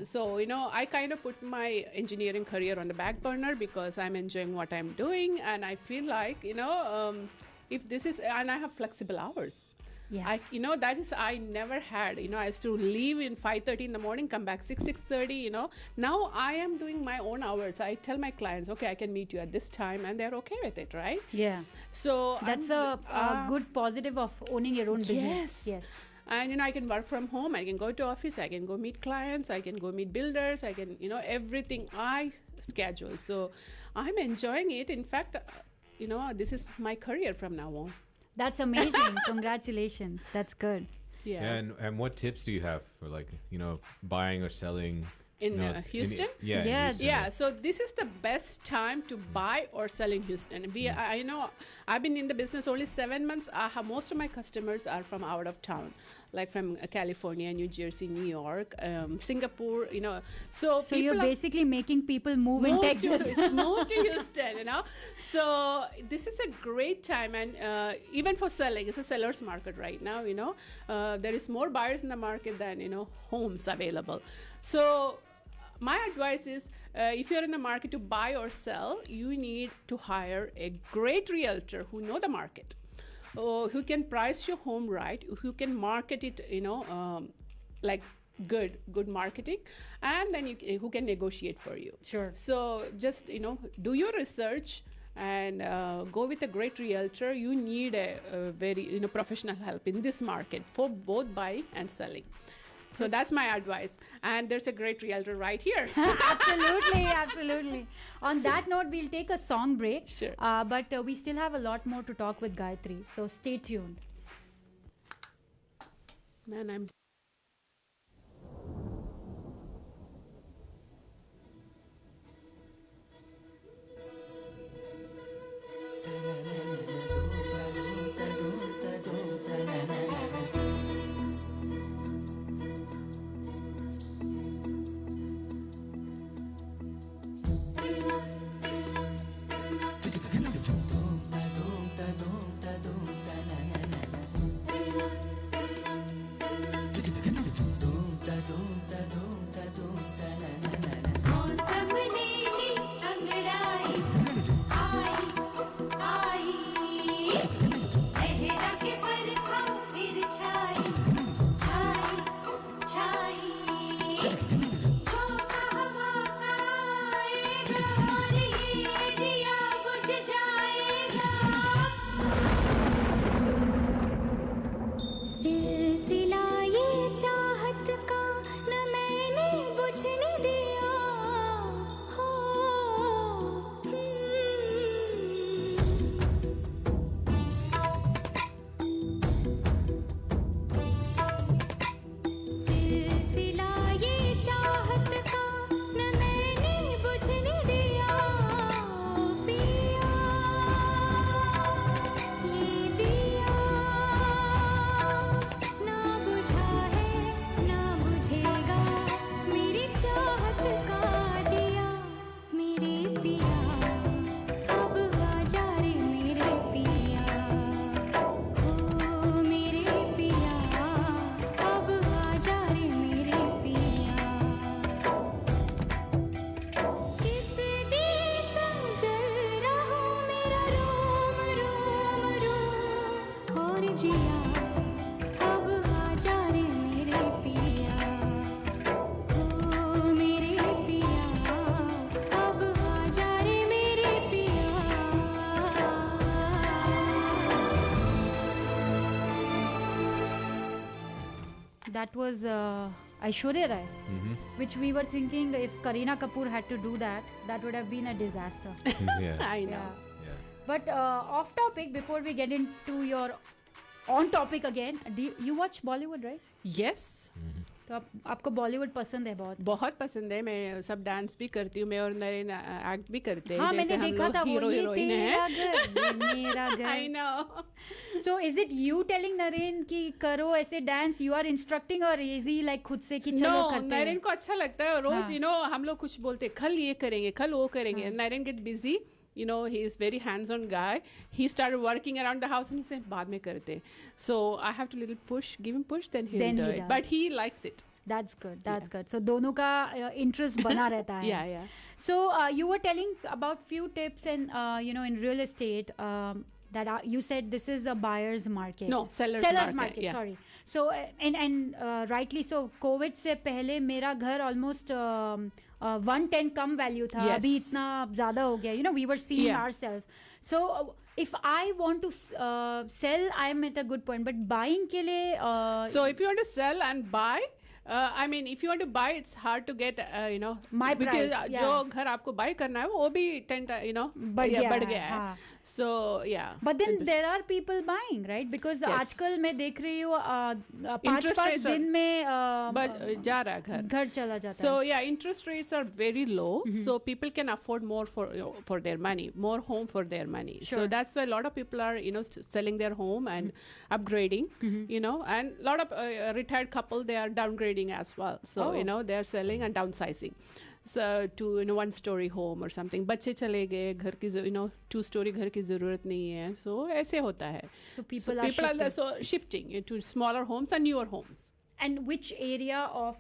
So I kind of put my engineering career on the back burner because I'm enjoying what I'm doing, and I feel like if this is, and I have flexible hours. Yeah. That is I never had. I used to leave in 5:30 in the morning, come back 6:30. Now I am doing my own hours. I tell my clients, okay, I can meet you at this time, and they're okay with it, right? Yeah. So that's a good positive of owning your own business. Yes. And I can work from home. I can go to office. I can go meet clients. I can go meet builders. I can everything I schedule. So I'm enjoying it. In fact, this is my career from now on. That's amazing. Congratulations. That's good. Yeah. And what tips do you have for buying or selling in Houston? In Houston. Yeah. So this is the best time to buy or sell in Houston. I know I've been in the business only 7 months. Most of my customers are from out of town, like from California, New Jersey, New York, Singapore. So you're basically making people move in Texas. Move to Houston. So this is a great time, and even for selling, it's a seller's market right now. There is more buyers in the market than homes available. So my advice is, if you're in the market to buy or sell, you need to hire a great realtor who know the market, who can price your home right, who can market it, like good marketing, and then who can negotiate for you. Sure. So just do your research and go with a great realtor. You need a very professional help in this market for both buying and selling. So that's my advice. And there's a great realtor right here. Absolutely. On that note, we'll take a song break. Sure. But we still have a lot more to talk with Gayatri. So stay tuned. Man, I'm... जिया अब आजा रे मेरे पिया ओ मेरे पिया अब आजा रे मेरे पिया That was Aishwarya Rai, which we were thinking if Kareena Kapoor had to do that, that would have been a disaster. Yeah. I know. But off topic, before we get into your on topic again, do you watch Bollywood, right? Yes. तो आपको बॉलीवुड पसंद है बहुत बहुत पसंद है. मैं सब डांस भी करती हूँ. मैं और नरेन एक्ट भी करते हैं. हाँ मैंने देखा था वो हीरो ये हीरोइन तेरा है. घर ये मेरा घर. I know. So is it you telling Naren कि करो ऐसे dance, you are instructing or is he like खुद से कि चलो No, करते हैं? नरेन को अच्छा लगता है. रोज हाँ. you know हम लोग कुछ बोलते हैं, कल ये करेंगे, कल वो करेंगे. Naren get busy. You know, he is very hands-on guy. He started working around the house and he said, बाद में करते. So I have to little push, give him push, then he'll do it. But he likes it. That's good. That's good. So दोनों का interest बना रहता है. Yeah, yeah. So you were telling about few tips and you know in real estate that you said this is a buyer's market. No, seller's market, yeah. Sorry. So and rightly so. COVID से पहले मेरा घर almost 110 कम value था. Yes. अभी इतना ज़्यादा हो गया. You know we were seeing ourselves. So if I want to sell, I am at a good point. But buying के लिए So if you want to sell and buy, I mean, if you want to buy, it's hard to get, you know, My because price, जो घर आपको buy करना है वो भी 10, you know, बढ़ गया है. हाँ. So yeah. But then there are people buying, right? Because आजकल मैं देख रही हूँ 5 दिन में जा रहा है घर चला जाता है. So yeah, interest rates are very low, so people can afford more for their money, more home for their money. Sure. So that's why a lot of people are, you know, selling their home and upgrading, you know, and a lot of retired couple, they are downgrading as well. So you know, they are selling and downsizing. So to, you know, 1-story home or something. बच्चे चले गए, घर की, you know, 2-story घर की ज़रूरत नहीं है. So ऐसे होता है. So people are shifting to smaller homes and newer homes. And which area of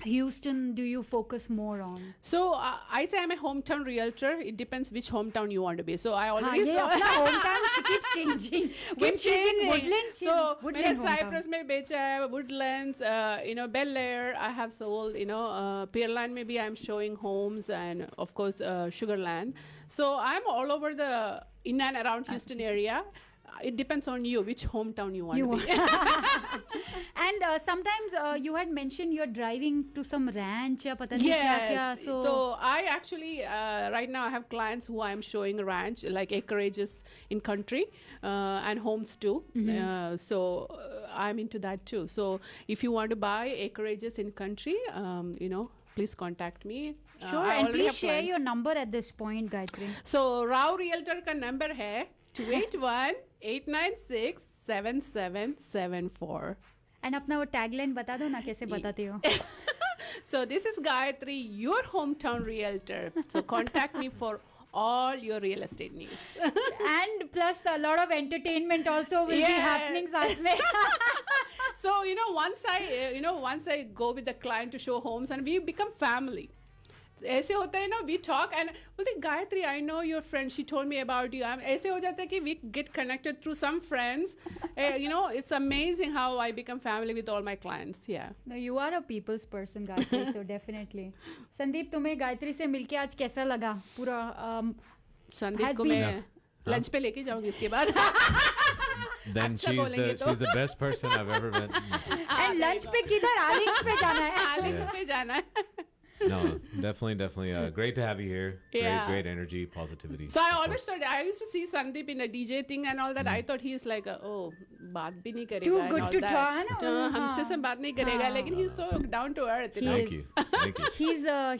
Houston do you focus more on? So I say I'm a hometown realtor. It depends which hometown you want to be. So I always ये अपना hometown keeps changing. When she's in Woodland, so Woodland मैंने hometown. Cypress में बेचा है, Woodlands, you know, Bel Air. I have sold, you know, Pearland maybe I'm showing homes, and of course Sugarland. So I'm all over the in and around Houston area. It depends on you which hometown you want to be. And sometimes you had mentioned you're driving to some ranch या पता नहीं क्या. So I actually right now I have clients who I'm showing ranch, like acreages in country and homes too. So I'm into that too. So if you want to buy acreages in country, you know, please contact me. Sure, and please share your number at this point, Gayatri. So Rao Realtor का number है 281-896-7774. And अपना वो tagline बता दो ना कैसे बताते हो. So this is Gayatri, your hometown realtor. So contact me for all your real estate needs. And plus a lot of entertainment also will be happening साथ में. So you know, once I go with the client to show homes and we become family. ऐसे होता है ना, we talk and बोलते Gayatri, I know your friend, she told me about you. ऐसे हो जाता है कि we get connected through some friends. You know, it's amazing how I become family with all my clients. Yeah. No, you are a people's person, Gayatri, so definitely. Sandeep, तुम्हें गायत्री से मिलके आज कैसा लगा पूरा? संदीप को मैं लंच पे लेके जाऊंगी इसके बाद. Then she's the best person I've ever met. And lunch पे किधर? Alex पे जाना है. Alex पे जाना है. No, definitely. Great to have you here. Yeah. Great energy, positivity. So I always thought, I used to see Sandeep in a DJ thing and all that. I thought he is like, बात भी नहीं करेगा. Too good to talk, है ना? हमसे सब बात नहीं करेगा, लेकिन he's so down to earth. Thank you.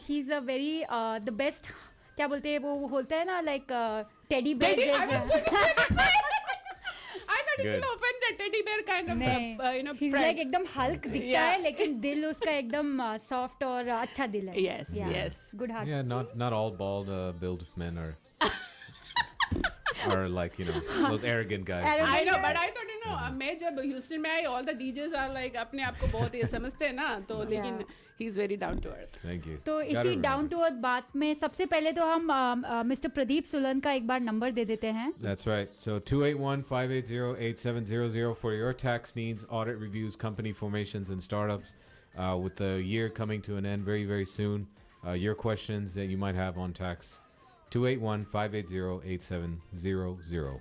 He's a very the best. क्या बोलते हैं वो होता है ना, like teddy bear. I thought he will offend the teddy bear kind of, you know, he's friend. like एकदम हल्क दिखता है, लेकिन दिल उसका एकदम soft और अच्छा दिल है. Yes. Good heart. Yeah, not all bald build men are. are like, you know, those arrogant guys. I know, but I thought, you know, मैं जब Houston में आई, all the DJs are like अपने आप को बहुत ये समझते हैं ना, तो लेकिन he's very down to earth. Thank you. तो इसी डाउन टू अर्थ बात में सबसे पहले तो हम मिस्टर प्रदीप सुलन का एक बार नंबर दे देते हैं. That's right. So 281-580-8700 for your tax needs, audit reviews, company formations, and startups. With the year coming to an end very, very soon, your questions that you might have on tax, 281-580-8700.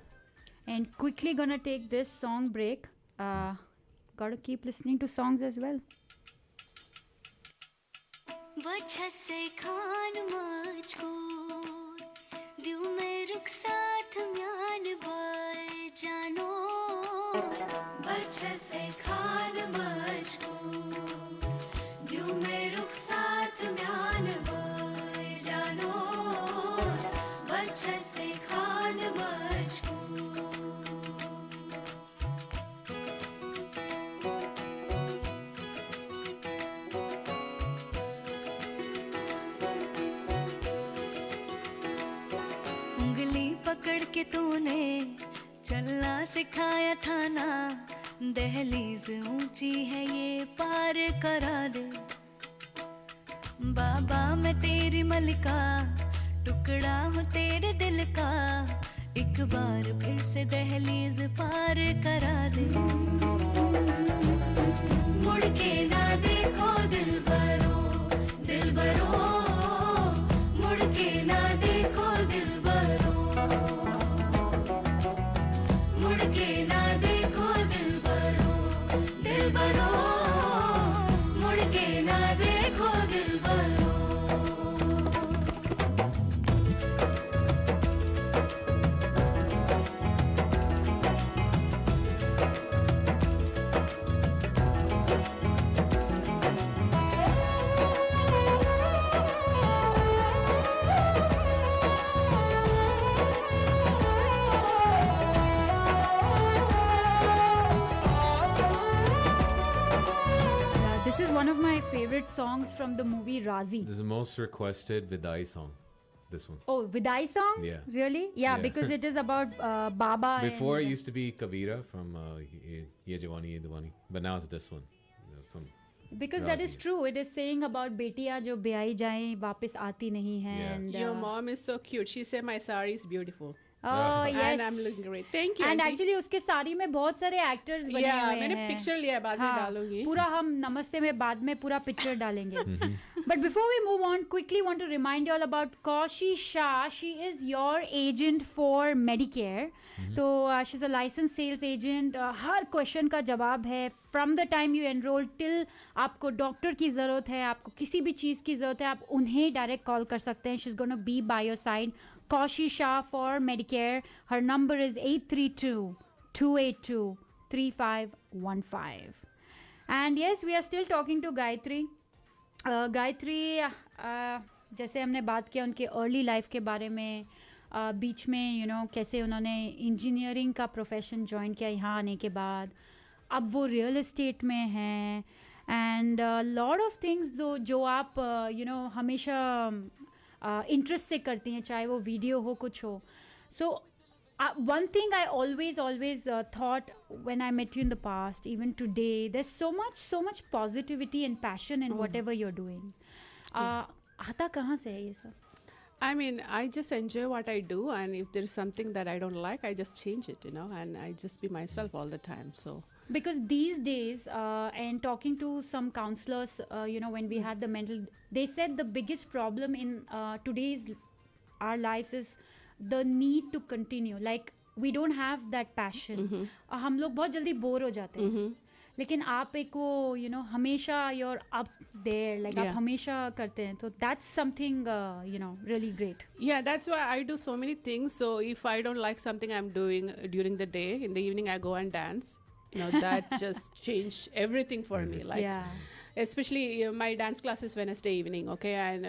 And quickly gonna take this song break. Gotta keep listening to songs as well. वजह से खान मुझको दिल में रुक साथ म्यान bye जानो वजह से खान मुझको दिल में रुक साथ म्यान बाय जानो वजह से खान मुझको पकड़ के तूने चलना सिखाया था ना दहलीज ऊंची है ये पार करा दे बाबा मैं तेरी मलिका टुकड़ा हूँ तेरे दिल का एक बार फिर से दहलीज पार करा दे मुड़ के ना देखो दिलबरो दिलबरो मुड़ के ना देखो दिलबरो मुड़ के ना देखो दिलबरो दिलबरो मुड़ के ना देखो Dilbaro This is one of my favorite songs from the movie Razi. This is the most requested Vidai song. This one. Oh, Vidai song? Yeah. Really? Yeah, because it is about Baba. Before and, it used to be Kabira from Ye Jawani Ye Diwani, but now it's this one. From because that is true. It is saying about बेटियां जो ब्याई जाएं वापस आती नहीं हैं. Yeah. And, Your mom is so cute. She said my sari is beautiful. Oh yes. And I'm looking great. Thank you. And auntie. actually उसके साड़ी में बहुत सारे actors बने Yeah, हुए हैं. मैंने picture लिया है, बाद में डालूंगी. पूरा हम नमस्ते में बाद में पूरा picture डालेंगे. But before we move on, quickly want to remind you all about Kaushi Shah. She is your agent for Medicare. So she's a licensed sales agent. Her question का जवाब है. From the time you enroll till आपको doctor की ज़रूरत है, आपको किसी भी चीज़ की ज़रूरत है, आप उन्हें डायरेक्ट कॉल कर सकते हैं. She's going to be by your side. Kaushi Shah for Medicare. Her number is 832-282-3515. And yes, we are still talking to Gayatri. Gayatri, जैसे हमने बात किया उनके अर्ली लाइफ के बारे में, बीच में कैसे उन्होंने इंजीनियरिंग का प्रोफेशन ज्वाइन किया यहाँ आने के बाद, अब वो रियल एस्टेट में हैं, एंड लॉट ऑफ थिंग्स जो आप हमेशा इंटरेस्ट से करती हैं, चाहे वो वीडियो हो कुछ हो. सो one thing I always thought when I met you in the past, even today, there's so much positivity and passion in whatever you're doing. आता कहाँ से है ये सब? I mean, I just enjoy what I do, and if there's something that I don't like, I just change it, and I just be myself all the time. So because these days, and talking to some counselors, when we had the mental, they said the biggest problem in today's our lives is the need to continue. Like we don't have that passion. हम लोग बहुत जल्दी bore हो जाते हैं. लेकिन आप एक वो हमेशा you're up there, like आप हमेशा करते हैं, तो that's something really great. Yeah, that's why I do so many things. So if I don't like something I'm doing during the day, in the evening I go and dance. That just changed everything for me. Like especially my dance class is Wednesday evening, okay, and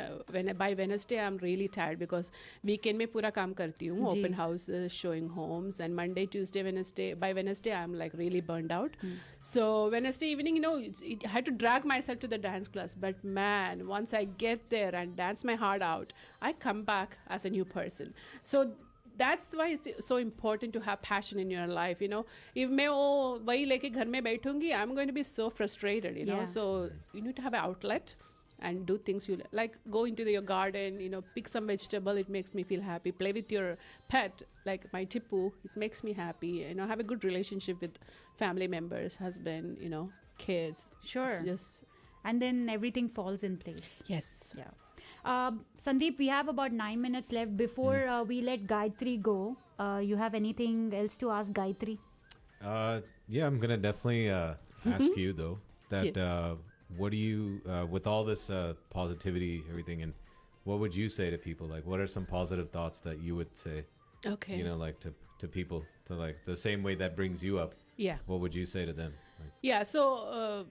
by Wednesday I'm really tired because weekend में पूरा काम करती हूँ, open houses, showing homes, and Monday, Tuesday, Wednesday, by Wednesday I'm like really burned out. So Wednesday evening, I had to drag myself to the dance class, but man, once I get there and dance my heart out, I come back as a new person. So that's why it's so important to have passion in your life, you know. If मैं वो वही लेके घर में बैठूंगी, I'm going to be so frustrated, you know. Yeah. So you need to have an outlet and do things you like. Go into your garden, you know, pick some vegetable. It makes me feel happy. Play with your pet, like my Tippu. It makes me happy. You know, have a good relationship with family members, husband, you know, kids. Sure. It's just And then everything falls in place. Yes. Yeah. Sandeep, we have about 9 minutes left before we let Gayatri go. You have anything else to ask Gayatri? Yeah, I'm gonna definitely ask you though that what do you with all this positivity, everything, and what would you say to people? Like, what are some positive thoughts that you would say? Okay. You know, like to people, to like the same way that brings you up. Yeah. What would you say to them? Like, Yeah, so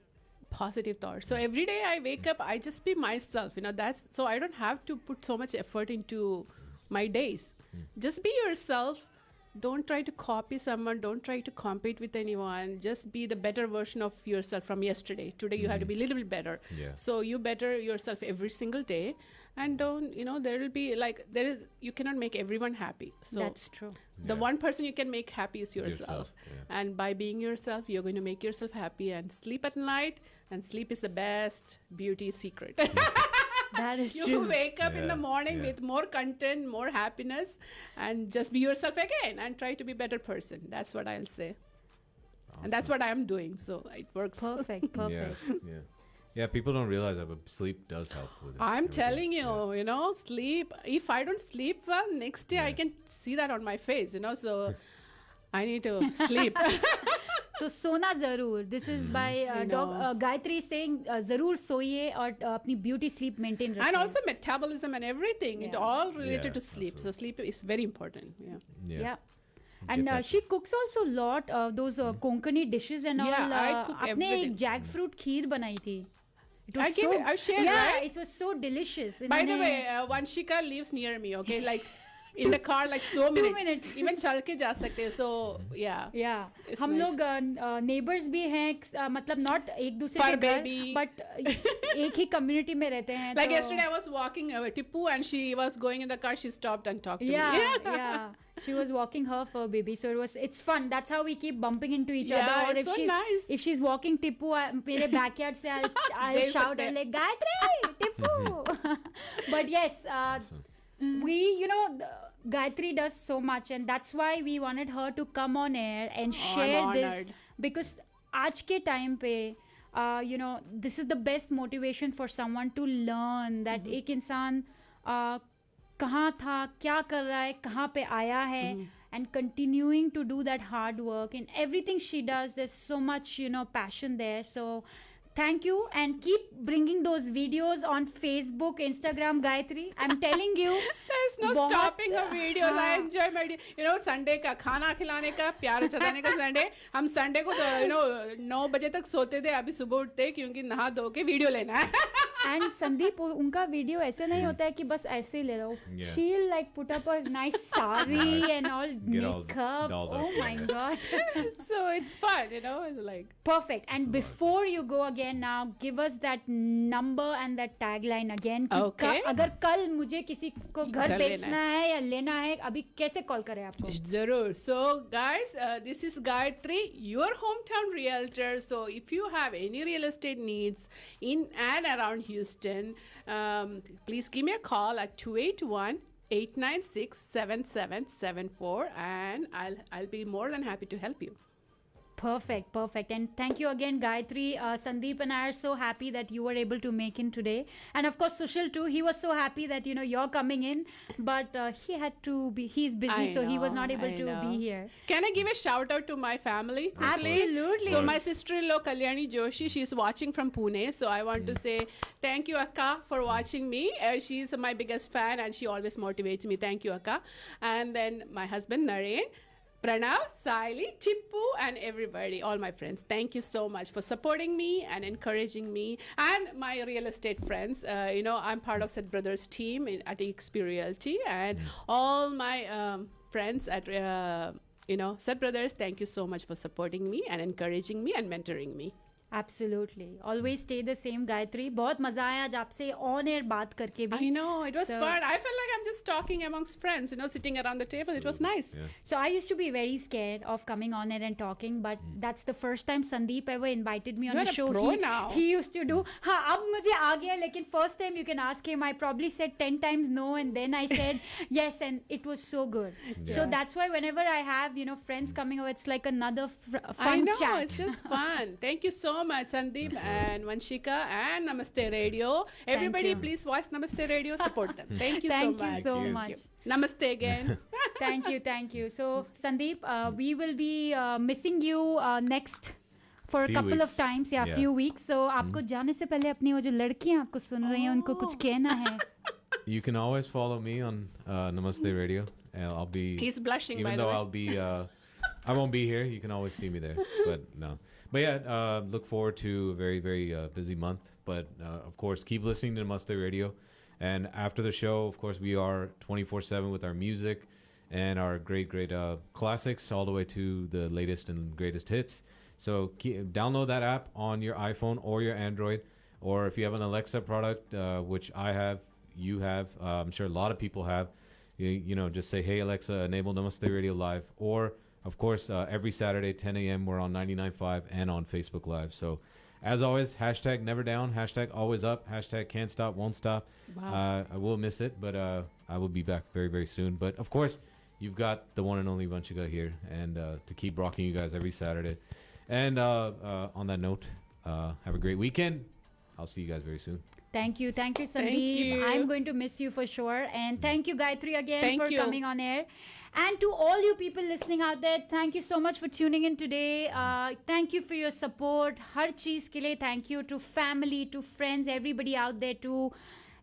positive thoughts. So every day I wake up, I just be myself, you know, that's so I don't have to put so much effort into my days. Just be yourself. Don't try to copy someone. Don't try to compete with anyone. Just be the better version of yourself from yesterday. Today you have to be a little bit better. Yeah. So you better yourself every single day. And don't, you know, there will be like, you cannot make everyone happy. So That's true. The one person you can make happy is yourself. yeah. And by being yourself, you're going to make yourself happy and sleep at night. And sleep is the best beauty secret. That is You true. wake up in the Yeah, morning yeah. with more content, more happiness, and just be yourself again and try to be a better person. That's what I'll say. And that's what I am doing. So it works. Perfect, perfect. yeah. Yeah, people don't realize that, but sleep does help with it. I'm telling you, you know, sleep. If I don't sleep well, next day I can see that on my face, you know. So I need to sleep. So सोना जरूर. This is by I Gayatri is saying जरूर सोइए और अपनी beauty sleep maintain रखिए. And also metabolism and everything. It Yeah. all related Yeah, to sleep. So sleep is very important. Yeah. Yeah. And she cooks also a lot those Konkani dishes and Yeah, all. I cook अपने एक everything. jackfruit खीर बनाई थी. It was I gave it- I shared, yeah, right? it was so delicious. By the इन्होंने- way, Vanshika lives near me, okay? Like in the car, like 2 minutes. Even चल के जा सकते हैं. So, yeah. Yeah. It's हम nice. लोग neighbors भी हैं मतलब not एक दूसरे Fur के घर baby. but एक ही community में रहते हैं Like तो- yesterday, I was walking Tippu and she was going in the car. She stopped and talked to yeah, me. yeah. She was walking her fur baby, so it's fun. That's how we keep bumping into each Yeah, other. Or it's so she's nice. if she's walking Tippu, मेरे backyard से I'll There's shout a- and like Gayatri, Tippu. But yes, we Gayatri does so much, and that's why we wanted her to come on air and Oh, I'm share this honored. because आज के time पे this is the best motivation for someone to learn that एक इंसान कहाँ था क्या कर रहा है कहाँ पे आया है and continuing to do that hard work in everything she does. There's so much passion there. So thank you, and keep bringing those videos on Facebook, Instagram, Gayatri. I'm telling you, There's no बहुत- stopping her videos. I हाँ. enjoy my, Sunday का खाना खिलाने का प्यार जताने का Sunday. हम Sunday को तो 9 बजे तक सोते थे. अभी सुबह उठते क्योंकि नहा धो के वीडियो लेना है. and Sandeep, उनका वीडियो ऐसे नहीं होता है कि बस ऐसे ही ले लो. Yeah. She'll like put up a nice sari and all Get all makeup. dolled Oh up, my yeah. god. So it's fun, like. Perfect. And before you go again now, give us that number and that tagline again. कि Okay. अगर कल मुझे किसी को घर घर बेचना है या लेना है, अभी कैसे कॉल करें आपको? Zarur. So guys, this is Gayatri, your hometown realtor. So if you have any real estate needs in and around Houston, please give me a call at 281-896-7774, and I'll be more than happy to help you. Perfect. And thank you again, Gayatri. Sandeep and I are so happy that you were able to make in today. And of course, Sushil too. He was so happy that, you're coming in. But he's busy, so he was not able to be here. Can I give a shout out to my family quickly? Absolutely. So my sister-in-law Kalyani Joshi, she's watching from Pune. So I want to say thank you, Akka, for watching me. She's my biggest fan and she always motivates me. Thank you, Akka. And then my husband Naren, Pranav, Saili, Tippu, and everybody, all my friends. Thank you so much for supporting me and encouraging me. And my real estate friends. I'm part of Seth Brothers team at eXp Realty. And all my friends at, Seth Brothers, thank you so much for supporting me and encouraging me and mentoring me. Absolutely. Always stay the same, Gayatri. बहुत मजा आया आज आपसे on air बात करके भी. I know, it was fun. I felt like I'm just talking amongst friends, sitting around the table. It was nice. Yeah. So I used to be very scared of coming on air and talking, but that's the first time Sandeep ever invited me on You're the a show. pro now. He used to do. हाँ अब मुझे आ गया लेकिन first time you can ask him. I probably said 10 times no and then I said yes and it was so good. Yeah. So that's why whenever I have friends coming over, it's like another fun I know, chat. it's just fun. Thank you so much, Sandeep and Vanshika and Namaste Radio. Everybody, you. please watch Namaste Radio. Support them. Thank you Thank so you much. so much. Namaste again. Thank you. So, Sandeep, we will be missing you next for a Few couple of weeks. times, Yeah. few weeks. So, आपको जाने से पहले अपनी वो जो लड़कियां आपको सुन रही हैं उनको कुछ कहना है. You can always follow me on Namaste Radio. And I'll be. He's blushing, even by the though way. I'll be. I won't be here. You can always see me there. But no. But yeah, look forward to a very, very busy month. But of course, keep listening to Namaste Radio. And after the show, of course, we are 24/7 with our music and our great classics all the way to the latest and greatest hits. So download that app on your iPhone or your Android. Or if you have an Alexa product, which I have, you have, I'm sure a lot of people have, just say, hey, Alexa, enable Namaste Radio Live. Or, of course, every Saturday, 10 a.m., we're on 99.5 and on Facebook Live. So, as always, hashtag never down, hashtag always up, hashtag can't stop, won't stop. Wow. I will miss it, but I will be back very, very soon. But, of course, you've got the one and only Vanshika here and to keep rocking you guys every Saturday. And on that note, have a great weekend. I'll see you guys very soon. Thank you, Sandeep. Thank you. I'm going to miss you for sure. And thank you, Gayatri, again Thank for you. coming on air. And to all you people listening out there, thank you so much for tuning in today. Thank you for your support. Har cheez ke liye thank you to family, to friends, everybody out there, to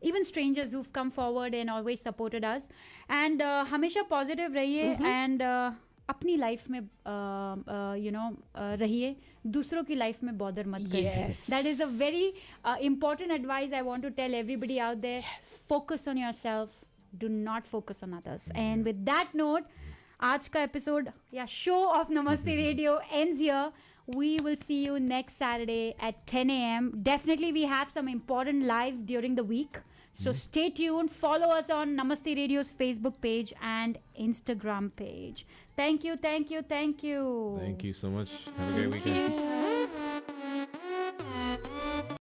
even strangers who've come forward and always supported us. And हमेशा positive रहिए and अपनी life में रहिए, दूसरों की life में bother मत करिए. That is a very important advice I want to tell everybody out there. Focus on yourself. Do not focus on others. And with that note, आज का episode show of Namaste Radio ends here. We will see you next Saturday at 10 a.m. Definitely we have some important live during the week. So stay tuned. Follow us on Namaste Radio's Facebook page and Instagram page. Thank you. Thank you so much. Have a great weekend.